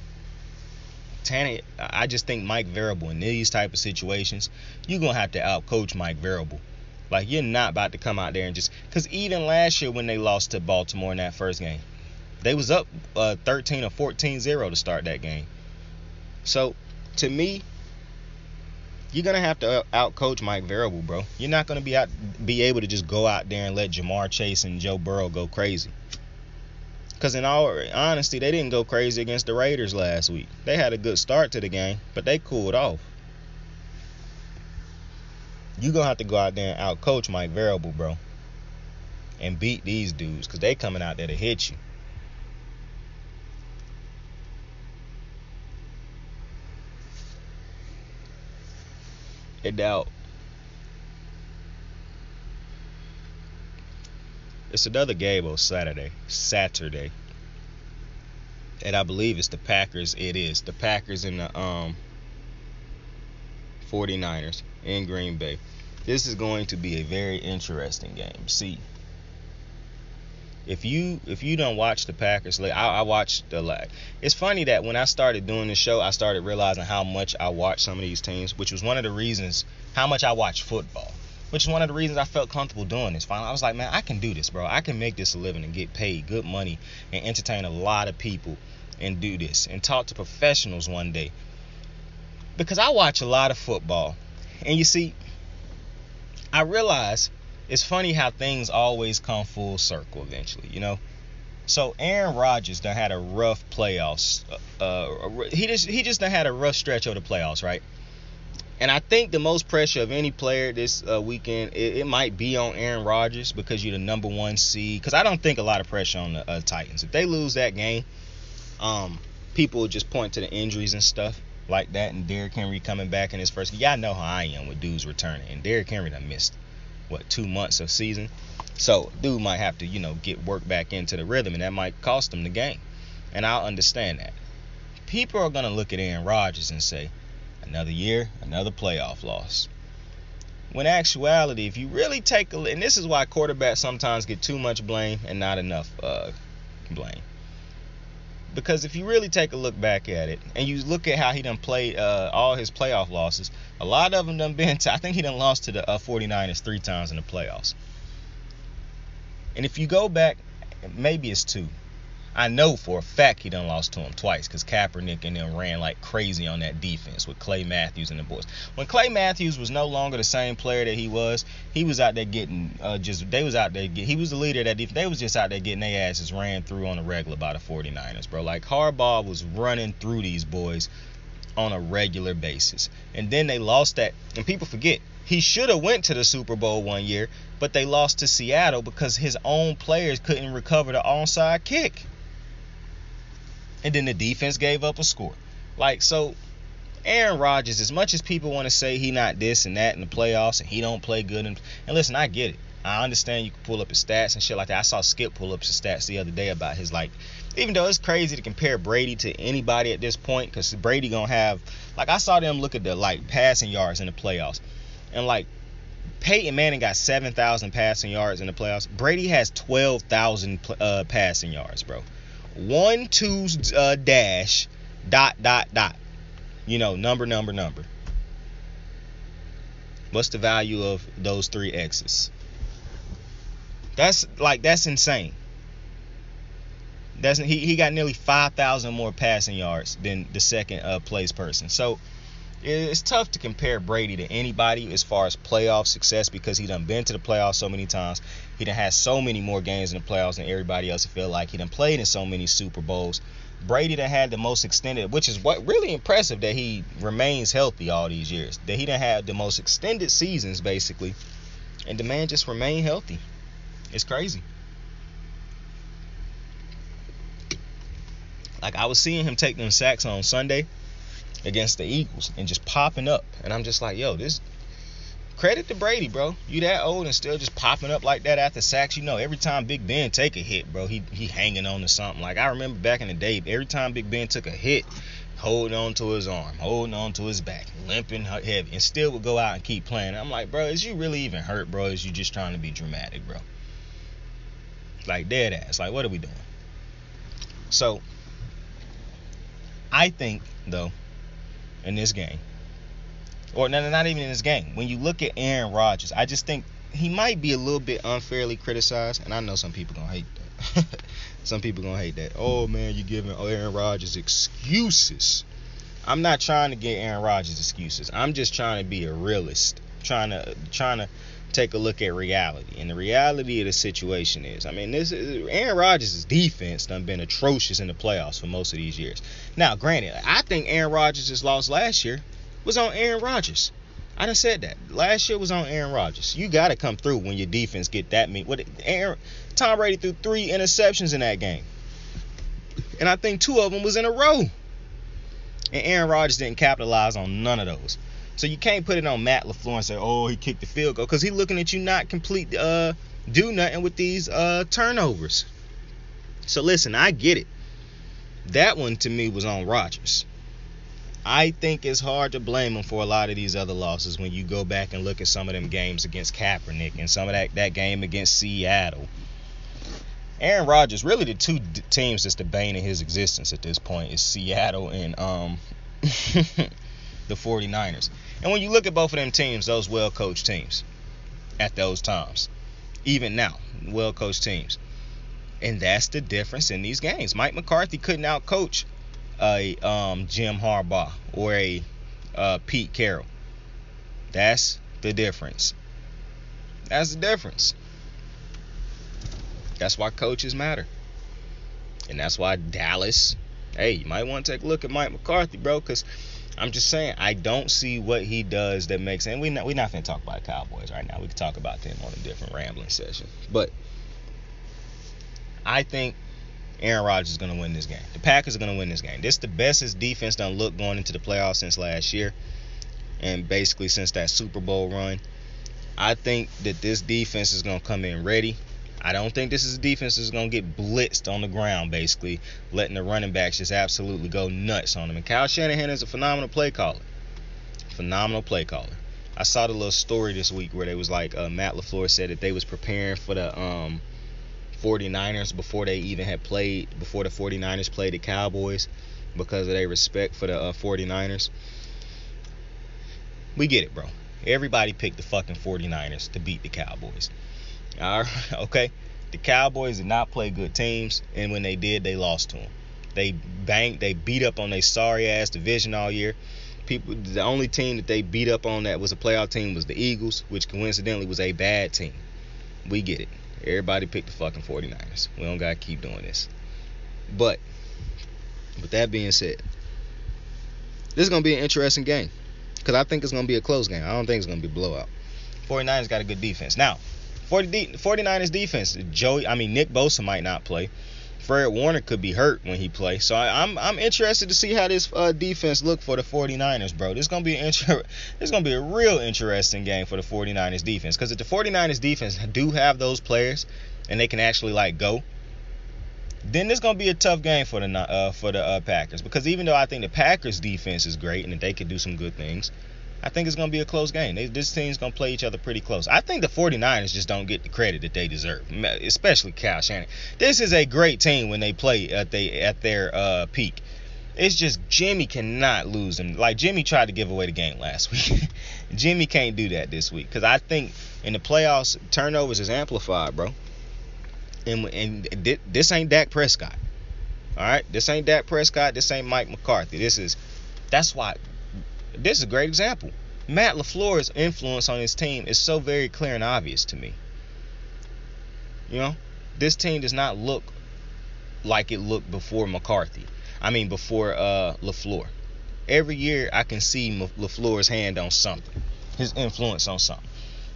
Speaker 1: I just think Mike Variable in these type of situations, you're going to have to outcoach Mike Variable. Like, you're not about to come out there and just... Because even last year when they lost to Baltimore in that first game, they was up 13 or 14-0 to start that game. So, to me, you're going to have to outcoach Mike Variable, bro. You're not going to be able to just go out there and let Jamar Chase and Joe Burrow go crazy. Because in all honesty, they didn't go crazy against the Raiders last week. They had a good start to the game, but they cooled off. You're going to have to go out there and outcoach Mike Variable, bro. And beat these dudes, because they coming out there to hit you. Now, it's another game on Saturday, and I believe it's the Packers. It is the Packers and the 49ers in Green Bay. This is going to be a very interesting game. See, If you don't watch the Packers, like I watched the like. It's funny that when I started doing this show, I started realizing how much I watch some of these teams, which was one of the reasons how much I watch football. Which is one of the reasons I felt comfortable doing this. Finally, I was like, man, I can do this, bro. I can make this a living and get paid good money and entertain a lot of people and do this and talk to professionals one day. Because I watch a lot of football. And you see, I realize it's funny how things always come full circle eventually, you know? So Aaron Rodgers done had a rough playoffs. He just done had a rough stretch of the playoffs, right? And I think the most pressure of any player this weekend, it might be on Aaron Rodgers because you're the number 1 seed. Because I don't think a lot of pressure on the Titans. If they lose that game, people will just point to the injuries and stuff like that. And Derrick Henry coming back in his first game. Y'all know how I am with dudes returning. And Derrick Henry done missed, 2 months of season. So dude might have to, get work back into the rhythm. And that might cost him the game. And I'll understand that. People are going to look at Aaron Rodgers and say, another year, another playoff loss. When in actuality, if you really take a look, and this is why quarterbacks sometimes get too much blame and not enough blame. Because if you really take a look back at it, and you look at how he done played all his playoff losses, a lot of them done been I think he done lost to the 49ers 3 times in the playoffs. And if you go back, maybe it's 2. I know for a fact he done lost to him twice because Kaepernick and them ran like crazy on that defense with Clay Matthews and the boys. When Clay Matthews was no longer the same player that he was out there getting he was the leader of that defense. They was just out there getting their asses ran through on the regular by the 49ers, bro. Like Harbaugh was running through these boys on a regular basis. And then they lost that, and people forget, he should have went to the Super Bowl one year, but they lost to Seattle because his own players couldn't recover the onside kick. And then the defense gave up a score. So Aaron Rodgers, as much as people want to say he not this and that in the playoffs and he don't play good, and listen, I get it. I understand you can pull up his stats and shit like that. I saw Skip pull up his stats the other day about his, even though it's crazy to compare Brady to anybody at this point, because Brady gonna have, I saw them look at the, passing yards in the playoffs. And, Peyton Manning got 7,000 passing yards in the playoffs. Brady has 12,000 passing yards, bro. 1, 2, dash, dot. Number. What's the value of those 3 X's? That's insane. He got nearly 5,000 more passing yards than the second place person. So it's tough to compare Brady to anybody as far as playoff success because he done been to the playoffs so many times. He done had so many more games in the playoffs than everybody else. I feel like he done played in so many Super Bowls. Brady done had the most extended, which is what really impressive that he remains healthy all these years. That he done had the most extended seasons basically, and the man just remained healthy. It's crazy. I was seeing him take them sacks on Sunday against the Eagles and just popping up, and I'm just like, yo, this credit to Brady, bro. You that old and still just popping up like that after sacks. Every time Big Ben take a hit, bro, he hanging on to something. I remember back in the day, every time Big Ben took a hit, holding on to his arm, holding on to his back, limping heavy, and still would go out and keep playing. I'm like, bro, is you really even hurt, bro? Is you just trying to be dramatic, bro? Dead ass. What are we doing? So I think, though, in this game, or not even in this game, when you look at Aaron Rodgers, I just think he might be a little bit unfairly criticized, and I know some people gonna hate that. Some people gonna hate that. Oh man, you're giving Aaron Rodgers excuses. I'm not trying to give Aaron Rodgers excuses. I'm just trying to be a realist, trying to take a look at reality. And the reality of the situation is, Aaron Rodgers' defense done been atrocious in the playoffs for most of these years. Now, granted, I think Aaron Rodgers' loss last year was on Aaron Rodgers. I done said that. Last year was on Aaron Rodgers. You got to come through when your defense get that mean. Tom Brady threw 3 interceptions in that game. And I think 2 of them was in a row. And Aaron Rodgers didn't capitalize on none of those. So you can't put it on Matt LaFleur and say, oh, he kicked the field goal. Because he's looking at you not do nothing with these turnovers. So listen, I get it. That one to me was on Rodgers. I think it's hard to blame him for a lot of these other losses when you go back and look at some of them games against Kaepernick and some of that game against Seattle. Aaron Rodgers, really the two teams that's the bane of his existence at this point is Seattle and the 49ers. And when you look at both of them teams, those well-coached teams at those times, even now, well-coached teams. And that's the difference in these games. Mike McCarthy couldn't out-coach a Jim Harbaugh or a Pete Carroll. That's the difference. That's the difference. That's why coaches matter. And that's why Dallas, hey, you might want to take a look at Mike McCarthy, bro, because I'm just saying, I don't see what he does that makes sense. We're not going to talk about Cowboys right now. We can talk about them on a different rambling session. But I think Aaron Rodgers is going to win this game. The Packers are going to win this game. This is the best his defense done looked going into the playoffs since last year. And basically since that Super Bowl run. I think that this defense is going to come in ready. I don't think this is a defense that's going to get blitzed on the ground, basically, letting the running backs just absolutely go nuts on them. And Kyle Shanahan is a phenomenal play caller. Phenomenal play caller. I saw the little story this week where they was like, Matt LaFleur said that they was preparing for the 49ers before they even had played, before the 49ers played the Cowboys because of their respect for the 49ers. We get it, bro. Everybody picked the fucking 49ers to beat the Cowboys. All right, okay? The Cowboys did not play good teams, and when they did, they lost to them. They beat up on their sorry-ass division all year. The only team that they beat up on that was a playoff team was the Eagles, which coincidentally was a bad team. We get it. Everybody picked the fucking 49ers. We don't got to keep doing this. But, with that being said, this is going to be an interesting game. Because I think it's going to be a close game. I don't think it's going to be a blowout. 49ers got a good defense. Now, 49ers defense, Nick Bosa might not play. Fred Warner could be hurt when he plays. So I'm interested to see how this defense look for the 49ers, bro. This is going to be a real interesting game for the 49ers defense. Because if the 49ers defense do have those players and they can actually go, then it's going to be a tough game for the Packers. Because even though I think the Packers defense is great and that they could do some good things, I think it's going to be a close game. This team's going to play each other pretty close. I think the 49ers just don't get the credit that they deserve, especially Kyle Shanahan. This is a great team when they play at their peak. It's just Jimmy cannot lose them. Like Jimmy tried to give away the game last week. Jimmy can't do that this week. Because I think in the playoffs, turnovers is amplified, bro. And this ain't Dak Prescott. All right? This ain't Dak Prescott. This ain't Mike McCarthy. This is a great example. Matt LaFleur's influence on his team is so very clear and obvious to me. You know, this team does not look like it looked before McCarthy. Before LaFleur. Every year I can see LaFleur's hand on something. His influence on something.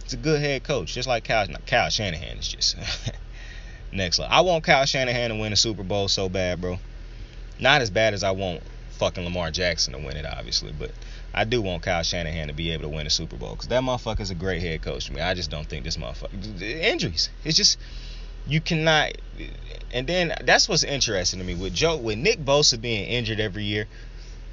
Speaker 1: He's a good head coach, just like Kyle Shanahan is just next level. I want Kyle Shanahan to win a Super Bowl so bad, bro. Not as bad as I want fucking Lamar Jackson to win it, obviously, but I do want Kyle Shanahan to be able to win a Super Bowl because that motherfucker's a great head coach to me. I just don't think this motherfucker... Injuries. It's just... You cannot... And then that's what's interesting to me. With Nick Bosa being injured every year,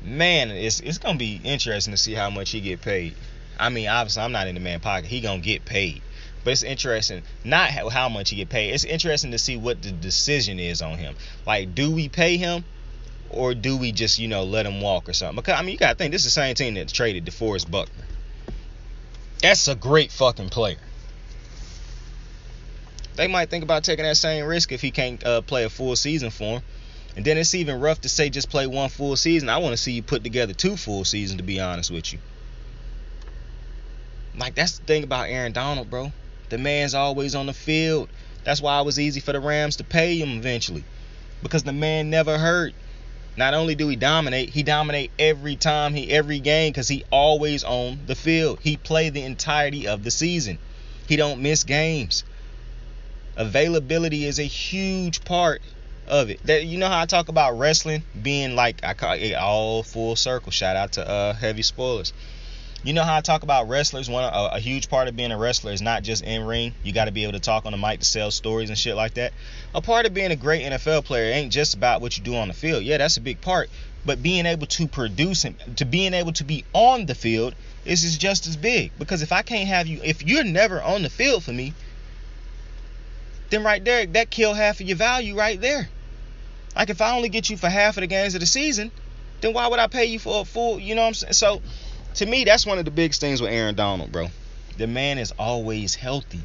Speaker 1: man, it's going to be interesting to see how much he get paid. Obviously, I'm not in the man's pocket. He going to get paid. But it's interesting, not how much he get paid. It's interesting to see what the decision is on him. Like, do we pay him? Or do we just, let him walk or something? Because, you got to think, this is the same team that traded DeForest Buckner. That's a great fucking player. They might think about taking that same risk if he can't play a full season for him. And then it's even rough to say just play one full season. I want to see you put together 2 full seasons, to be honest with you. That's the thing about Aaron Donald, bro. The man's always on the field. That's why it was easy for the Rams to pay him eventually. Because the man never hurt. Not only do he dominate every game because he always on the field. He played the entirety of the season. He don't miss games. Availability is a huge part of it. You know how I talk about wrestling being I call it all full circle. Shout out to Heavy Spoilers. You know how I talk about wrestlers? A huge part of being a wrestler is not just in ring. You got to be able to talk on the mic to sell stories and shit like that. A part of being a great NFL player ain't just about what you do on the field. Yeah, that's a big part. But being able to produce and to being able to be on the field is just as big. Because if I can't have you, if you're never on the field for me, then right there, that kill half of your value right there. Like, if I only get you for half of the games of the season, then why would I pay you for a full, you know what I'm saying? So, to me, that's one of the biggest things with Aaron Donald, bro. The man is always healthy.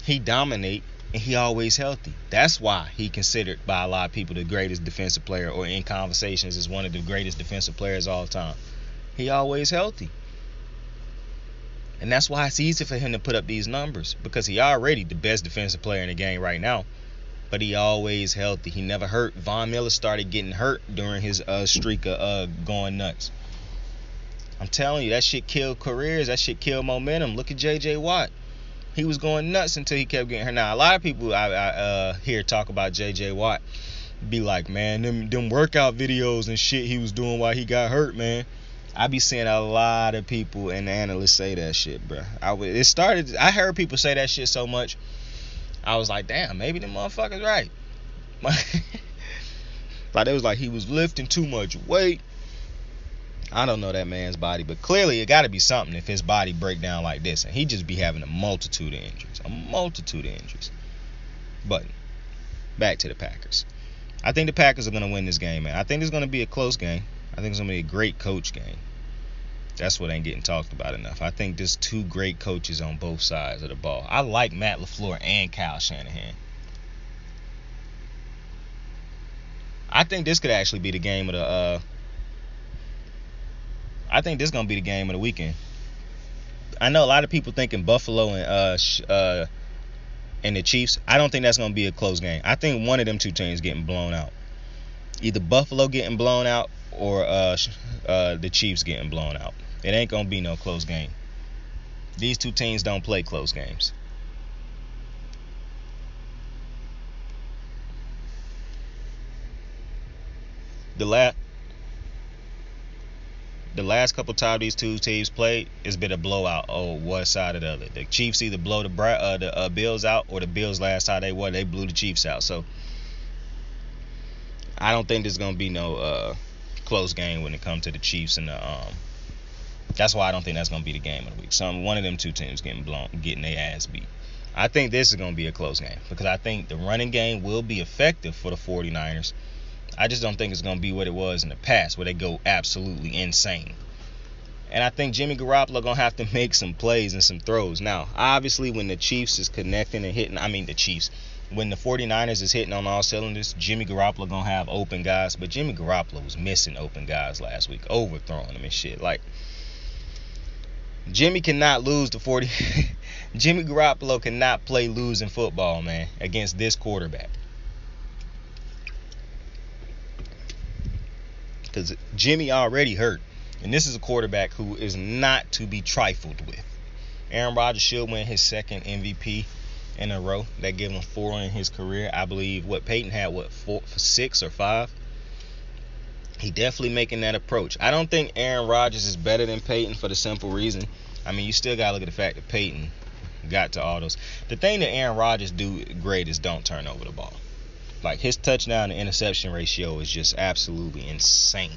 Speaker 1: He dominate, and he always healthy. That's why he considered by a lot of people the greatest defensive player, or in conversations is one of the greatest defensive players of all time. He always healthy. And that's why it's easy for him to put up these numbers, because he already the best defensive player in the game right now. But he always healthy. He never hurt. Von Miller started getting hurt during his streak of going nuts. I'm telling you, that shit killed careers. That shit killed momentum. Look at J.J. Watt. He was going nuts until he kept getting hurt. Now, a lot of people I hear talk about J.J. Watt be like, man, them workout videos and shit he was doing while he got hurt, man. I be seeing a lot of people and analysts say that shit, bro. I heard people say that shit so much, I was like, damn, maybe them motherfuckers right. Like, it was like he was lifting too much weight. I don't know that man's body, but clearly it got to be something if his body break down like this, and he just be having a multitude of injuries. But back to the Packers. I think the Packers are going to win this game, man. I think it's going to be a close game. I think it's going to be a great coach game. That's what ain't getting talked about enough. I think there's two great coaches on both sides of the ball. I like Matt LaFleur and Kyle Shanahan. I think this could actually be the game of the I think this is going to be the game of the weekend. I know a lot of people thinking Buffalo and the Chiefs. I don't think that's going to be a close game. I think one of them two teams getting blown out. Either Buffalo getting blown out or the Chiefs getting blown out. It ain't going to be no close game. These two teams don't play close games. The last couple times these two teams played, it's been a blowout. Oh, one side or the other. The Chiefs either blow the Bills out, or the Bills last time they won, they blew the Chiefs out. So I don't think there's gonna be no close game when it comes to the Chiefs and the That's why I don't think that's gonna be the game of the week. One of them two teams getting their ass beat. I think this is gonna be a close game because I think the running game will be effective for the 49ers. I just don't think it's going to be what it was in the past where they go absolutely insane. And I think Jimmy Garoppolo going to have to make some plays and some throws. Now, obviously, when the Chiefs is connecting and hitting, when the 49ers is hitting on all cylinders, Jimmy Garoppolo going to have open guys. But Jimmy Garoppolo was missing open guys last week, overthrowing them and shit. Like, Jimmy cannot lose the 40. Jimmy Garoppolo cannot play losing football, man, against this quarterback. Because Jimmy already hurt. And this is a quarterback who is not to be trifled with. Aaron Rodgers should win his second MVP in a row. That gave him 4 in his career. I believe Peyton had 6 or 5. He definitely making that approach. I don't think Aaron Rodgers is better than Peyton for the simple reason. I mean, you still got to look at the fact that Peyton got to all those. The thing that Aaron Rodgers do great is don't turn over the ball. Like, his touchdown to interception ratio is just absolutely insane.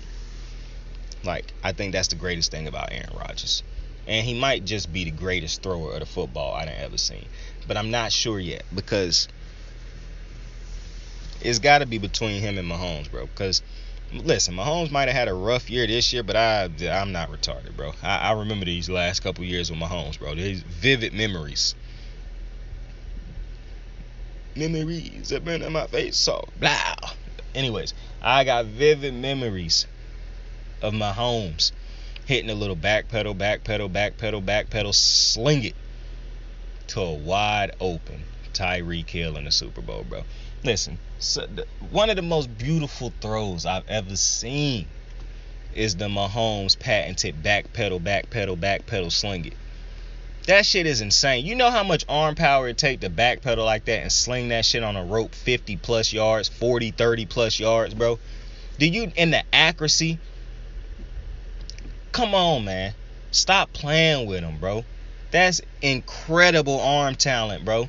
Speaker 1: Like, I think that's the greatest thing about Aaron Rodgers. And he might just be the greatest thrower of the football I done ever seen. But I'm not sure yet because it's got to be between him and Mahomes, bro. Because, listen, Mahomes might have had a rough year this year, but I'm not retarded, bro. I remember these last couple years with Mahomes, bro. There's vivid memories. Memories have been in my face, so blah. Anyways, I got vivid memories of Mahomes hitting a little back pedal, sling it to a wide open Tyreek Hill in the Super Bowl, bro. Listen, one of the most beautiful throws I've ever seen is the Mahomes patented back pedal, sling it. That shit is insane. You know how much arm power it take to backpedal like that and sling that shit on a rope 50 plus yards, 40, 30 plus yards, bro? And the accuracy? Come on, man. Stop playing with him, bro. That's incredible arm talent, bro.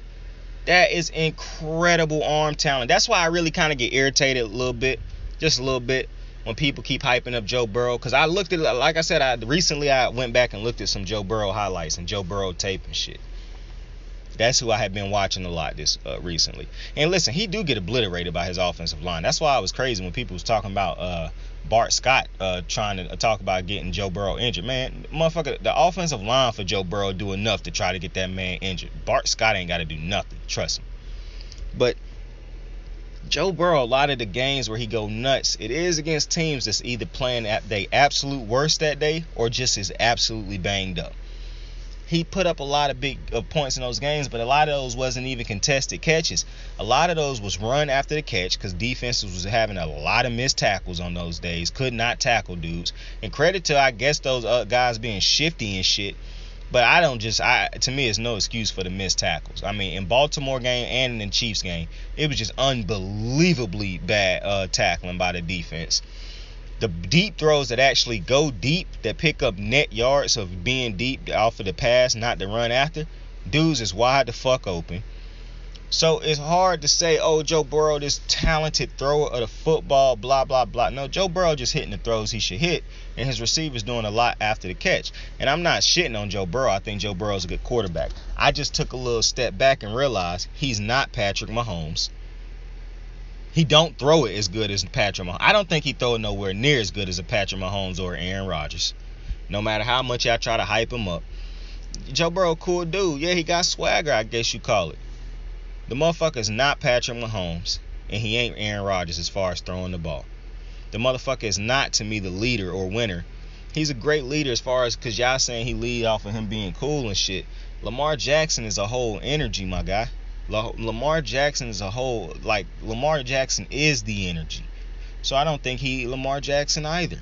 Speaker 1: That is incredible arm talent. That's why I really kind of get irritated a little bit, just a little bit, when people keep hyping up Joe Burrow. Because I looked at it, like I said, recently I went back and looked at some Joe Burrow highlights and Joe Burrow tape and shit. That's who I have been watching a lot this recently. And listen, he do get obliterated by his offensive line. That's why I was crazy when people was talking about Bart Scott trying to talk about getting Joe Burrow injured. Man, motherfucker, the offensive line for Joe Burrow do enough to try to get that man injured. Bart Scott ain't got to do nothing. Trust me. But Joe Burrow, a lot of the games where he go nuts, it is against teams that's either playing at their absolute worst that day or just is absolutely banged up. He put up a lot of big points in those games, but a lot of those wasn't even contested catches. A lot of those was run after the catch because defenses was having a lot of missed tackles on those days. Could not tackle dudes. And credit to, I guess, those guys being shifty and shit. But to me, it's no excuse for the missed tackles. I mean, in Baltimore game and in the Chiefs game, it was just unbelievably bad tackling by the defense. The deep throws that actually go deep, that pick up net yards of being deep off of the pass, not the run after, dudes is wide the fuck open. So it's hard to say, oh, Joe Burrow, this talented thrower of the football, blah, blah, blah. No, Joe Burrow just hitting the throws he should hit, and his receivers doing a lot after the catch. And I'm not shitting on Joe Burrow. I think Joe Burrow's a good quarterback. I just took a little step back and realized he's not Patrick Mahomes. He don't throw it as good as Patrick Mahomes. I don't think he throw it nowhere near as good as a Patrick Mahomes or Aaron Rodgers. No matter how much y'all try to hype him up. Joe Burrow, cool dude. Yeah, he got swagger, I guess you call it. The motherfucker's not Patrick Mahomes, and he ain't Aaron Rodgers as far as throwing the ball. The motherfucker is not, to me, the leader or winner. He's a great leader as far as, because y'all saying he lead off of him being cool and shit. Lamar Jackson is a whole energy, my guy. Lamar Jackson is a whole, like, Lamar Jackson is the energy. So I don't think Lamar Jackson either.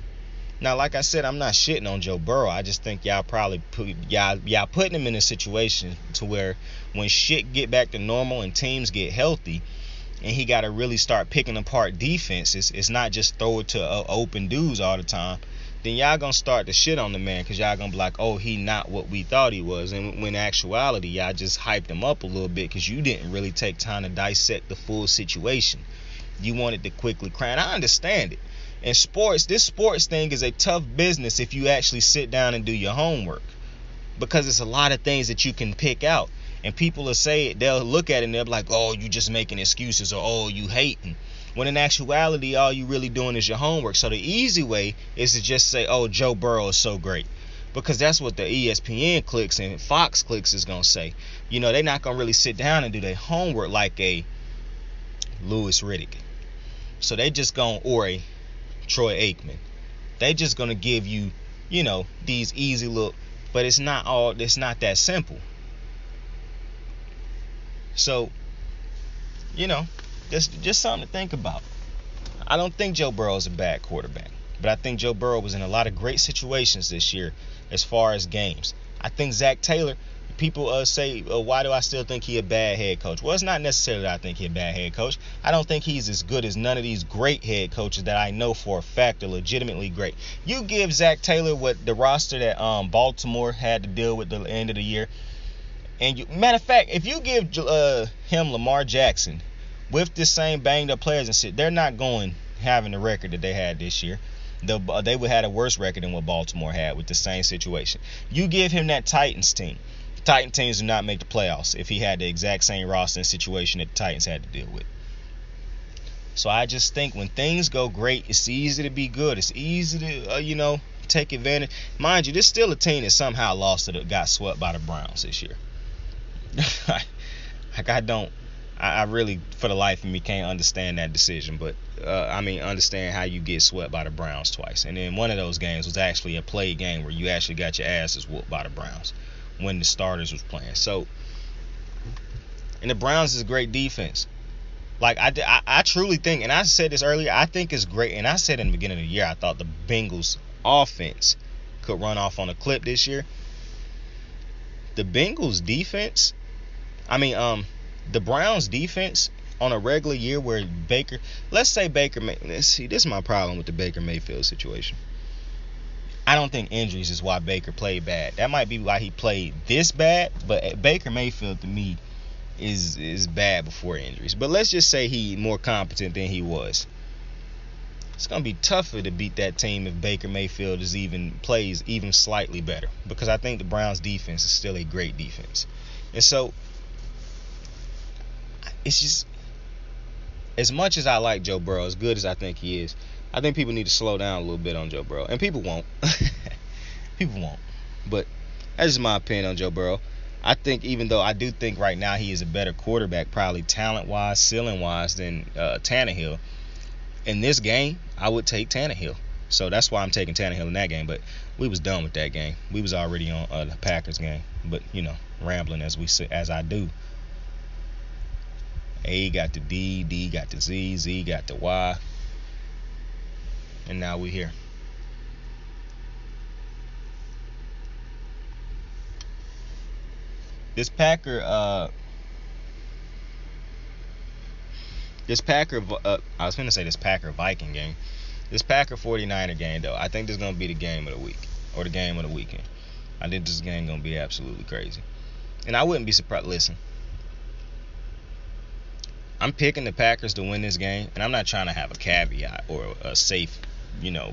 Speaker 1: Now, like I said, I'm not shitting on Joe Burrow. I just think y'all probably y'all putting him in a situation to where when shit get back to normal and teams get healthy and he got to really start picking apart defenses, it's not just throw it to open dudes all the time, then y'all gonna start to shit on the man because y'all gonna be like, oh, he not what we thought he was. And when in actuality, y'all just hyped him up a little bit because you didn't really take time to dissect the full situation. You wanted to quickly cry. And I understand it. In sports, this sports thing is a tough business if you actually sit down and do your homework, because it's a lot of things that you can pick out, and people will say it, they'll look at it and they'll be like, oh, you just making excuses, or oh, you hating, when in actuality all you really doing is your homework. So the easy way is to just say, oh, Joe Burrow is so great, because that's what the ESPN clicks and Fox clicks is gonna say. You know, they're not gonna really sit down and do their homework like a Louis Riddick. So they just gonna, or a Troy Aikman. They just gonna give you, you know, these easy look, but it's not that simple. So, you know, just something to think about. I don't think Joe Burrow is a bad quarterback, but I think Joe Burrow was in a lot of great situations this year as far as games. I think Zach Taylor, people say, why do I still think he a bad head coach? Well, it's not necessarily that I think he a bad head coach. I don't think he's as good as none of these great head coaches that I know for a fact are legitimately great. You give Zach Taylor what the roster that Baltimore had to deal with the end of the year, and matter of fact, if you give him Lamar Jackson with the same banged up players and shit, they're not going having the record that they had this year. They would have a worse record than what Baltimore had with the same situation. You give him that Titans team. Titan teams do not make the playoffs if he had the exact same roster and situation that the Titans had to deal with. So I just think when things go great, it's easy to be good. It's easy to, take advantage. Mind you, this is still a team that somehow lost it, got swept by the Browns this year. I really, for the life of me, can't understand that decision. But, understand how you get swept by the Browns twice. And then one of those games was actually a played game where you actually got your asses whooped by the Browns when the starters was playing. So, and the Browns is a great defense. Like, I truly think, and I said this earlier, I think it's great. And I said in the beginning of the year, I thought the Bengals offense could run off on a clip this year. The Bengals defense, the Browns defense on a regular year where let's say this is my problem with the Baker Mayfield situation. I don't think injuries is why Baker played bad. That might be why he played this bad, but Baker Mayfield to me is bad before injuries. But let's just say he more competent than he was. It's gonna be tougher to beat that team if Baker Mayfield plays even slightly better, because I think the Browns defense is still a great defense. And so it's just, as much as I like Joe Burrow, as good as I think he is, I think people need to slow down a little bit on Joe Burrow. And people won't. People won't. But that's just my opinion on Joe Burrow. I think, even though I do think right now he is a better quarterback, probably talent-wise, ceiling-wise, than Tannehill, in this game, I would take Tannehill. So that's why I'm taking Tannehill in that game. But we was done with that game. We was already on the Packers game. But, rambling as I do. A got the D, D got the Z, Z got the Y. And now we're here. This Packer I was going to say this Packer Viking game. This Packer 49er game, though, I think this is going to be the game of the week. Or the game of the weekend. I think this game is going to be absolutely crazy. And I wouldn't be surprised. Listen. I'm picking the Packers to win this game. And I'm not trying to have a caveat or a safe,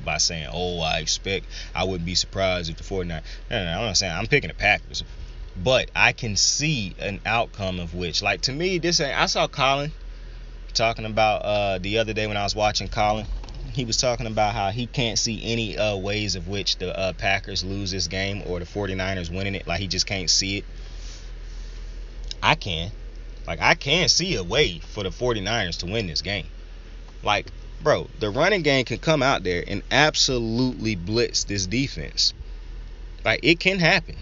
Speaker 1: by saying, I wouldn't be surprised if the 49ers. No, I'm not saying I'm picking the Packers. But I can see an outcome of which, like, to me, I saw Colin talking about the other day when I was watching Colin. He was talking about how he can't see any ways of which the Packers lose this game or the 49ers winning it. Like, he just can't see it. I can. Like, I can see a way for the 49ers to win this game. Like, bro, the running game can come out there and absolutely blitz this defense. Like, it can happen.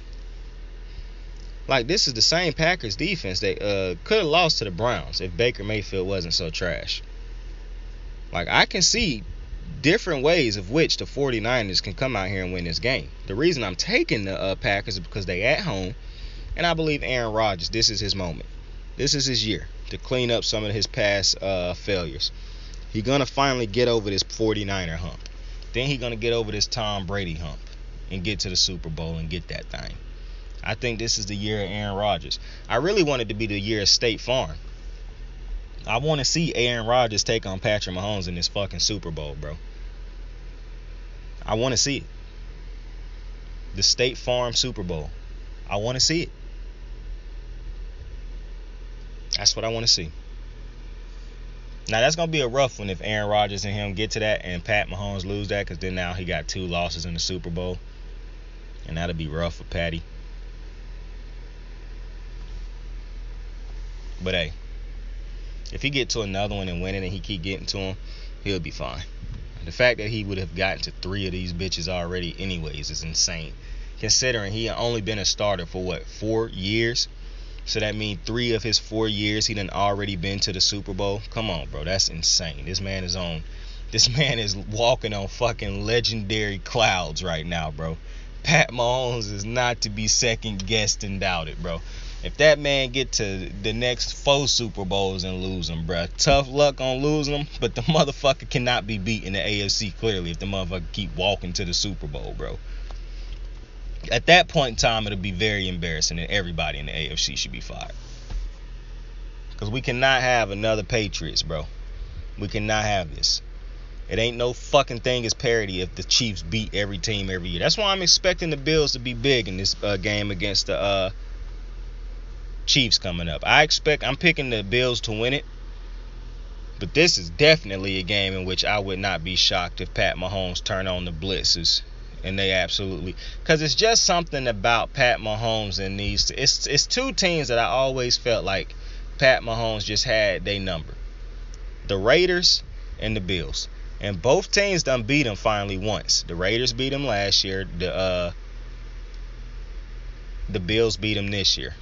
Speaker 1: Like, this is the same Packers defense that could have lost to the Browns if Baker Mayfield wasn't so trash. Like, I can see different ways of which the 49ers can come out here and win this game. The reason I'm taking the Packers is because they at home, and I believe Aaron Rodgers, this is his moment. This is his year to clean up some of his past failures. He's going to finally get over this 49er hump. Then he's going to get over this Tom Brady hump and get to the Super Bowl and get that thing. I think this is the year of Aaron Rodgers. I really want it to be the year of State Farm. I want to see Aaron Rodgers take on Patrick Mahomes in this fucking Super Bowl, bro. I want to see it. The State Farm Super Bowl. I want to see it. That's what I want to see. Now, that's going to be a rough one if Aaron Rodgers and him get to that and Pat Mahomes lose that, because then now he got 2 losses in the Super Bowl. And that'll be rough for Patty. But hey, if he get to another one and win it and he keep getting to him, he'll be fine. The fact that he would have gotten to 3 of these bitches already anyways is insane. Considering he only been a starter for 4 years? So that means 3 of his 4 years he done already been to the Super Bowl. Come on, bro, that's insane. This man is walking on fucking legendary clouds right now, bro. Pat Mahomes is not to be second guessed and doubted, bro. If that man get to the next 4 Super Bowls and lose them, bro, tough luck on losing them, but the motherfucker cannot be beat in the AFC clearly if the motherfucker keep walking to the Super Bowl, bro. At that point in time, it'll be very embarrassing and everybody in the AFC should be fired. Because we cannot have another Patriots, bro. We cannot have this. It ain't no fucking thing as parity if the Chiefs beat every team every year. That's why I'm expecting the Bills to be big in this game against the Chiefs coming up. I'm picking the Bills to win it. But this is definitely a game in which I would not be shocked if Pat Mahomes turn on the blitzes. And they absolutely... Because it's just something about Pat Mahomes and these... It's 2 teams that I always felt like Pat Mahomes just had their number. The Raiders and the Bills. And both teams done beat him finally once. The Raiders beat him last year. The Bills beat him this year.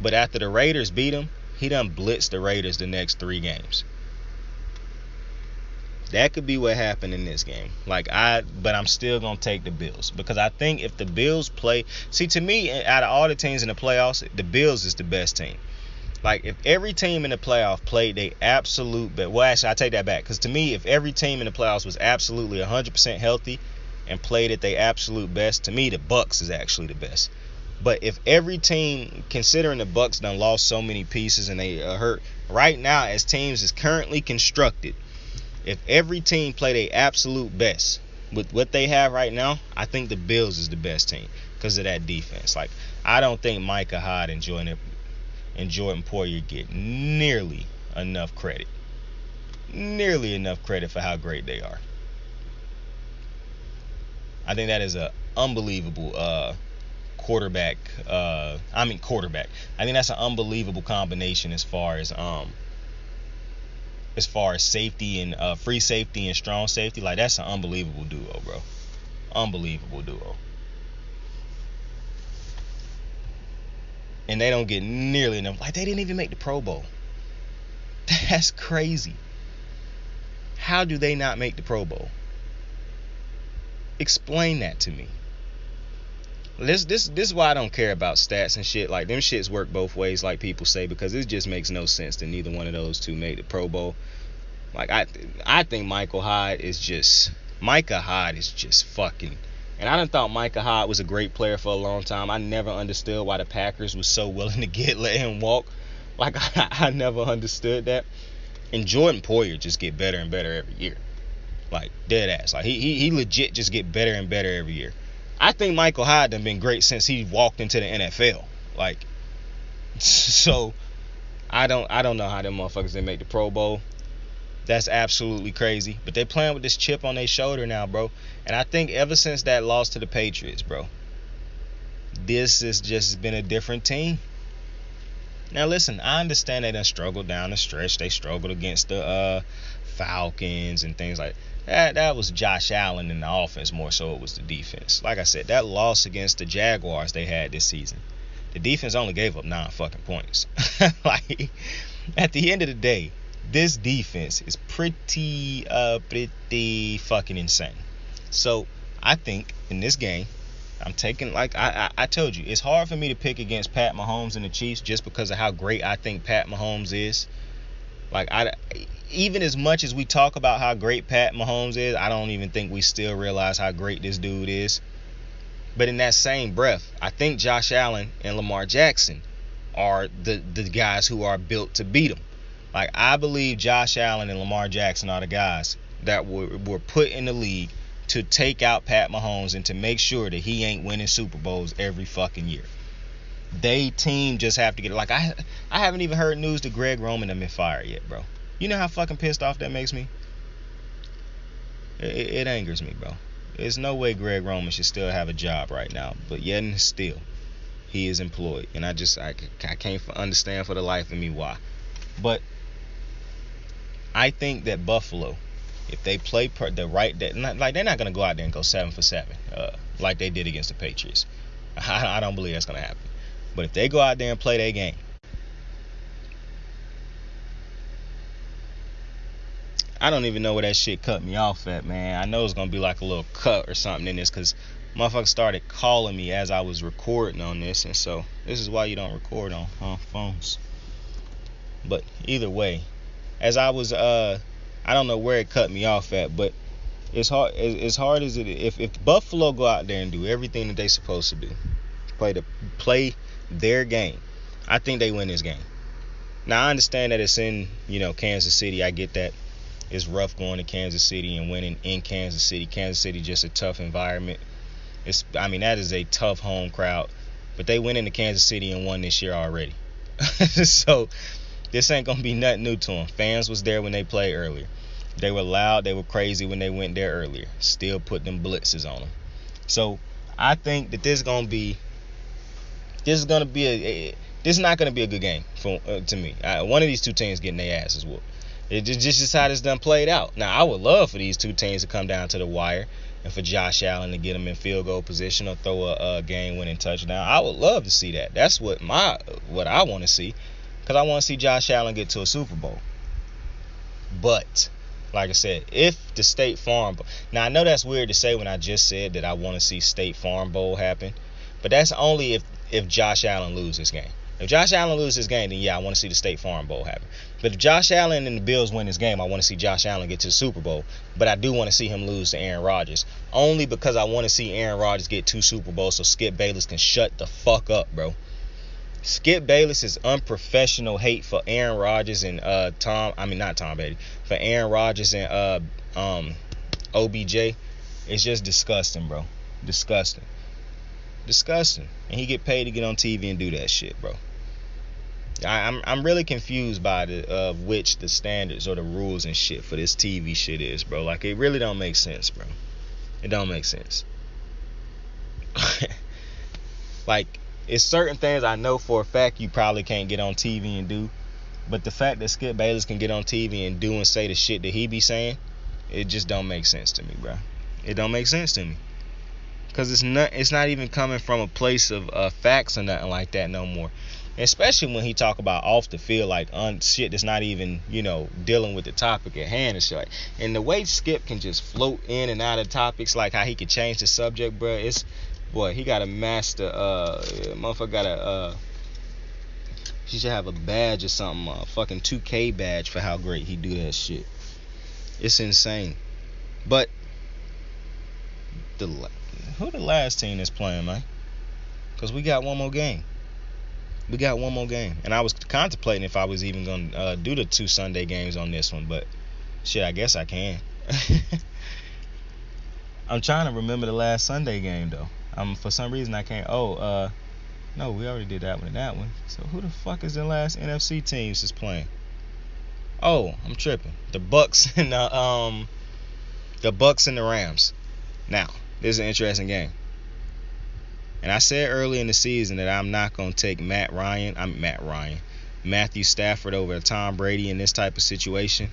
Speaker 1: But after the Raiders beat him, he done blitzed the Raiders the next 3 games. That could be what happened in this game. But I'm still going to take the Bills. Because I think if the Bills play... See, to me, out of all the teams in the playoffs, the Bills is the best team. Like, if every team in the playoff played their absolute best... Well, actually, I take that back. Because to me, if every team in the playoffs was absolutely 100% healthy and played at their absolute best, to me, the Bucks is actually the best. But if every team, considering the Bucks done lost so many pieces and they are hurt, right now, as teams is currently constructed, if every team play their absolute best with what they have right now, I think the Bills is the best team because of that defense. Like, I don't think Micah Hyde and and Jordan Poyer get nearly enough credit. Nearly enough credit for how great they are. I think that is an unbelievable quarterback. I think that's an unbelievable combination as far as safety and free safety and strong safety. Like, that's an unbelievable duo, bro. Unbelievable duo. And they don't get nearly enough. Like, they didn't even make the Pro Bowl. That's crazy. How do they not make the Pro Bowl? Explain that to me. This is why I don't care about stats and shit. Like, them shits work both ways, like people say, because it just makes no sense that neither one of those two made the Pro Bowl. Like, I think Micah Hyde is just fucking. And I done thought Micah Hyde was a great player for a long time. I never understood why the Packers was so willing to let him walk. Like, I never understood that. And Jordan Poyer just get better and better every year. Like, dead ass. Like, he legit just get better and better every year. I think Michael Hyde done been great since he walked into the NFL. Like, so I don't know how them motherfuckers didn't make the Pro Bowl. That's absolutely crazy. But they playing with this chip on their shoulder now, bro. And I think ever since that loss to the Patriots, bro, this has just been a different team. Now listen, I understand they done struggled down the stretch. They struggled against the Falcons and things like that. That was Josh Allen in the offense more so it was the defense. Like I said, that loss against the Jaguars they had this season, the defense only gave up 9 fucking points. Like, at the end of the day, this defense is pretty fucking insane. So I think in this game, I'm taking, like I told you, it's hard for me to pick against Pat Mahomes and the Chiefs just because of how great I think Pat Mahomes is. Like, even as much as we talk about how great Pat Mahomes is, I don't even think we still realize how great this dude is. But in that same breath, I think Josh Allen and Lamar Jackson are the guys who are built to beat him. Like, I believe Josh Allen and Lamar Jackson are the guys that were put in the league to take out Pat Mahomes and to make sure that he ain't winning Super Bowls every fucking year. They team just have to get it. Like, I haven't even heard news that Greg Roman have been fired yet, bro. You know how fucking pissed off that makes me? It angers me, bro. There's no way Greg Roman should still have a job right now, but yet and still, he is employed. And I can't understand for the life of me why. But I think that Buffalo, if they play they're not gonna go out there and go 7 for 7, like they did against the Patriots. I don't believe that's gonna happen. But if they go out there and play their game, I don't even know where that shit cut me off at, man. I know it's gonna be like a little cut or something in this, cause motherfuckers started calling me as I was recording on this, and so this is why you don't record on phones. But either way, as I was I don't know where it cut me off at, but it's hard as it is. If Buffalo go out there and do everything that they supposed to do, play their game, I think they win this game. Now I understand that it's in Kansas City. I get that it's rough going to Kansas City and winning in Kansas City. Kansas City just a tough environment. That is a tough home crowd, but they went into Kansas City and won this year already. So this ain't gonna be nothing new to them. Fans was there when they played earlier. They were loud, they were crazy when they went there earlier. Still put them blitzes on them. So I think that this is not gonna be a good game to me. One of these two teams getting their asses whooped. It just how this done played out. Now I would love for these two teams to come down to the wire and for Josh Allen to get them in field goal position or throw a game-winning touchdown. I would love to see that. That's what I want to see, because I want to see Josh Allen get to a Super Bowl. But like I said, if the State Farm Bowl, now I know that's weird to say when I just said that I want to see State Farm Bowl happen, but that's only if Josh Allen loses this game. If Josh Allen loses this game, then yeah, I want to see the State Farm Bowl happen. But if Josh Allen and the Bills win this game, I want to see Josh Allen get to the Super Bowl. But I do want to see him lose to Aaron Rodgers, only because I want to see Aaron Rodgers get 2 Super Bowls so Skip Bayless can shut the fuck up, bro. Skip Bayless is unprofessional hate for Aaron Rodgers and for Aaron Rodgers and OBJ. It's just disgusting, bro. Disgusting. And he get paid to get on TV and do that shit, bro. I'm really confused by which the standards or the rules and shit for this TV shit is, bro. Like, it really don't make sense, bro. It don't make sense. Like, it's certain things I know for a fact you probably can't get on TV and do, but the fact that Skip Bayless can get on TV and do and say the shit that he be saying, it just don't make sense to me, bro. It don't make sense to me. Cause it's not even coming from a place of facts or nothing like that no more. Especially when he talk about off the field, like shit that's not even, dealing with the topic at hand and shit. And the way Skip can just float in and out of topics, like how he could change the subject, bro. He got a master. Motherfucker got he should have a badge or something, a fucking 2K badge for how great he do that shit. It's insane. But who the last team that's playing, man? Cause we got one more game. And I was contemplating if I was even gonna do the 2 Sunday games on this one, but shit, I guess I can. I'm trying to remember the last Sunday game though. For some reason I can't. No, we already did that one and that one. So who the fuck is the last NFC teams is playing? Oh, I'm tripping. The Bucks and the Rams. Now, this is an interesting game. And I said early in the season that I'm not gonna take Matthew Stafford over Tom Brady in this type of situation.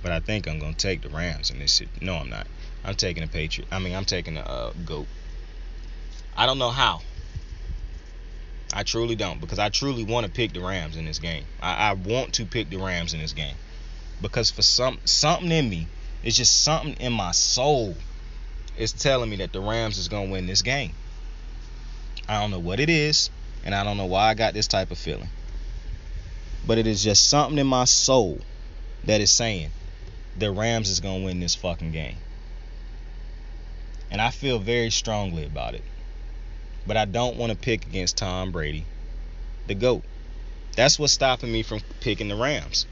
Speaker 1: But I think I'm gonna take the Rams in this. No, I'm not. I'm taking the Patriot. I'm taking the GOAT. I don't know how. I truly don't, because I truly want to pick the Rams in this game. I want to pick the Rams in this game because for something in me, it's just something in my soul is telling me that the Rams is gonna win this game. I don't know what it is, and I don't know why I got this type of feeling, but it is just something in my soul that is saying the Rams is gonna win this fucking game, and I feel very strongly about it. But I don't want to pick against Tom Brady, the GOAT. That's what's stopping me from picking the Rams.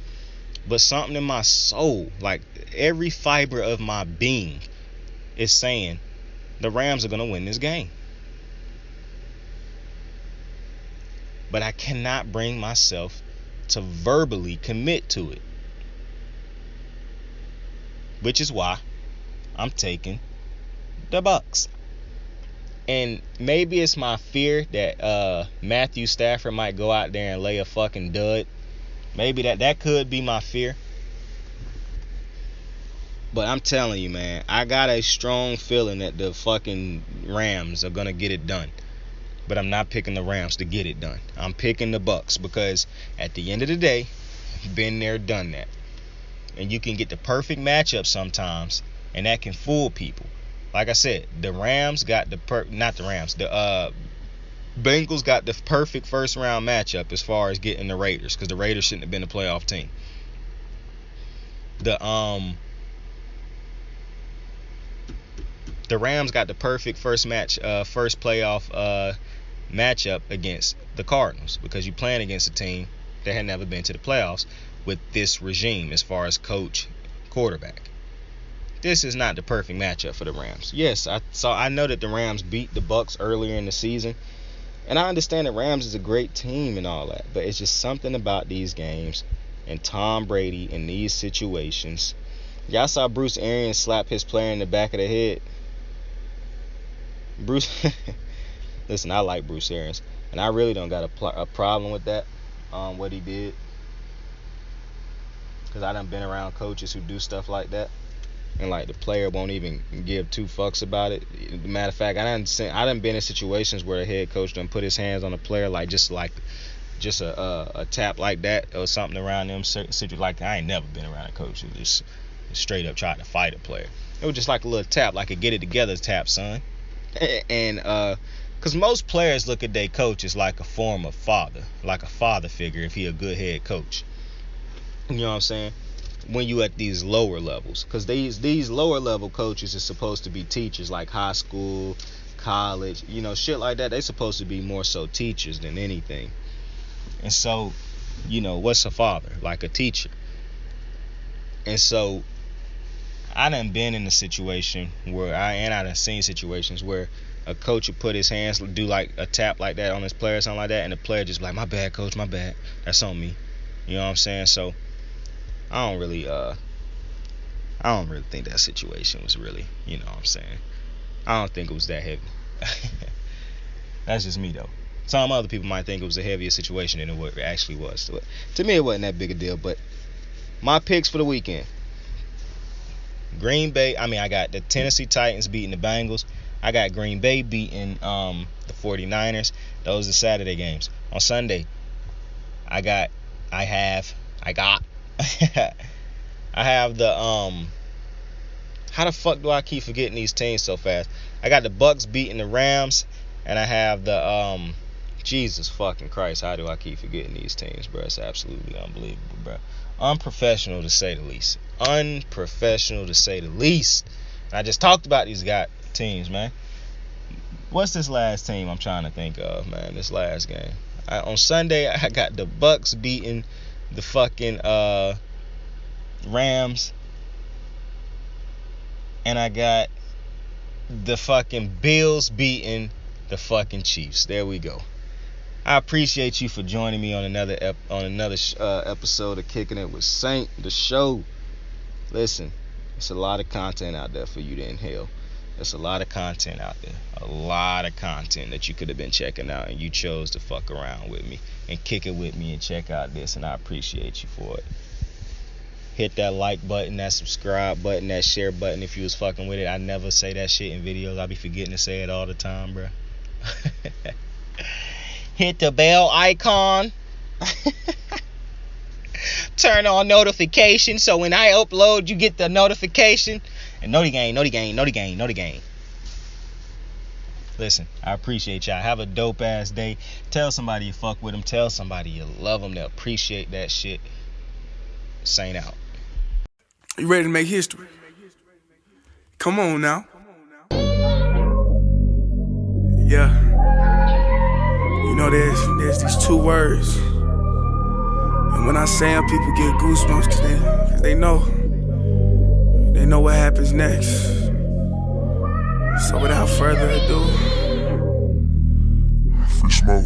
Speaker 1: But something in my soul, like every fiber of my being, is saying the Rams are going to win this game. But I cannot bring myself to verbally commit to it. Which is why I'm taking the Bucks. And maybe it's my fear that Matthew Stafford might go out there and lay a fucking dud. Maybe that could be my fear. But I'm telling you, man, I got a strong feeling that the fucking Rams are going to get it done. But I'm not picking the Rams to get it done. I'm picking the Bucks because at the end of the day, been there, done that. And you can get the perfect matchup sometimes, and that can fool people. Like I said, the Rams got the Bengals got the perfect first round matchup as far as getting the Raiders, because the Raiders shouldn't have been a playoff team. The Rams got the perfect first playoff matchup against the Cardinals, because you're playing against a team that had never been to the playoffs with this regime as far as coach, quarterback. This is not the perfect matchup for the Rams. Yes, I know that the Rams beat the Bucks earlier in the season, and I understand the Rams is a great team and all that, but it's just something about these games and Tom Brady in these situations. Y'all saw Bruce Arians slap his player in the back of the head. Listen, I like Bruce Arians, and I really don't got a problem with that, what he did, because I done been around coaches who do stuff like that. And like the player won't even give 2 fucks about it. Matter of fact, I done been in situations where a head coach done put his hands on a player just a tap like that or something around them. Like, I ain't never been around a coach who just straight up tried to fight a player. It was just like a little tap, like a get it together tap, son. And because most players look at their coach as like a form of father, like a father figure if he a good head coach. You know what I'm saying? When you at these lower levels, because these lower level coaches is supposed to be teachers, like high school, college, shit like that. They supposed to be more so teachers than anything. And so, what's a father? Like a teacher. And so I done been in a situation where I done seen situations where a coach would put his hands, do like a tap like that on his player or something like that, and the player just be like, my bad, coach, my bad. That's on me. You know what I'm saying? So I don't really think that situation was really, you know what I'm saying? I don't think it was that heavy. That's just me though. Some other people might think it was a heavier situation than it actually was. So, to me, it wasn't that big a deal. But my picks for the weekend: I got the Tennessee Titans beating the Bengals. I got Green Bay beating the 49ers. Those are the Saturday games. On Sunday, I have the how the fuck do I keep forgetting these teams so fast? I got the Bucks beating the Rams, and I have the Jesus fucking Christ, how do I keep forgetting these teams, bro? It's absolutely unbelievable, bro. Unprofessional to say the least. Unprofessional to say the least. And I just talked about these teams, man. What's this last team I'm trying to think of, man? This last game. On Sunday, I got the Bucks beating the fucking Rams. And I got the fucking Bills beating the fucking Chiefs. There we go. I appreciate you for joining me on another episode of Kicking It with Saint, the show. Listen, it's a lot of content out there for you to inhale. There's a lot of content out there. A lot of content that you could have been checking out, and you chose to fuck around with me and kick it with me and check out this, and I appreciate you for it. Hit that like button, that subscribe button, that share button if you was fucking with it. I never say that shit in videos. I be forgetting to say it all the time, bro. Hit the bell icon. Turn on notifications so when I upload, you get the notification. And know the game. Listen, I appreciate y'all. Have a dope ass day. Tell somebody you fuck with them. Tell somebody you love them. They'll appreciate that shit. Saint out.
Speaker 2: You ready to make history? Come on now. Yeah. You know, there's these two words. And when I say them, people get goosebumps because they know. They know what happens next. So without further ado, free smoke.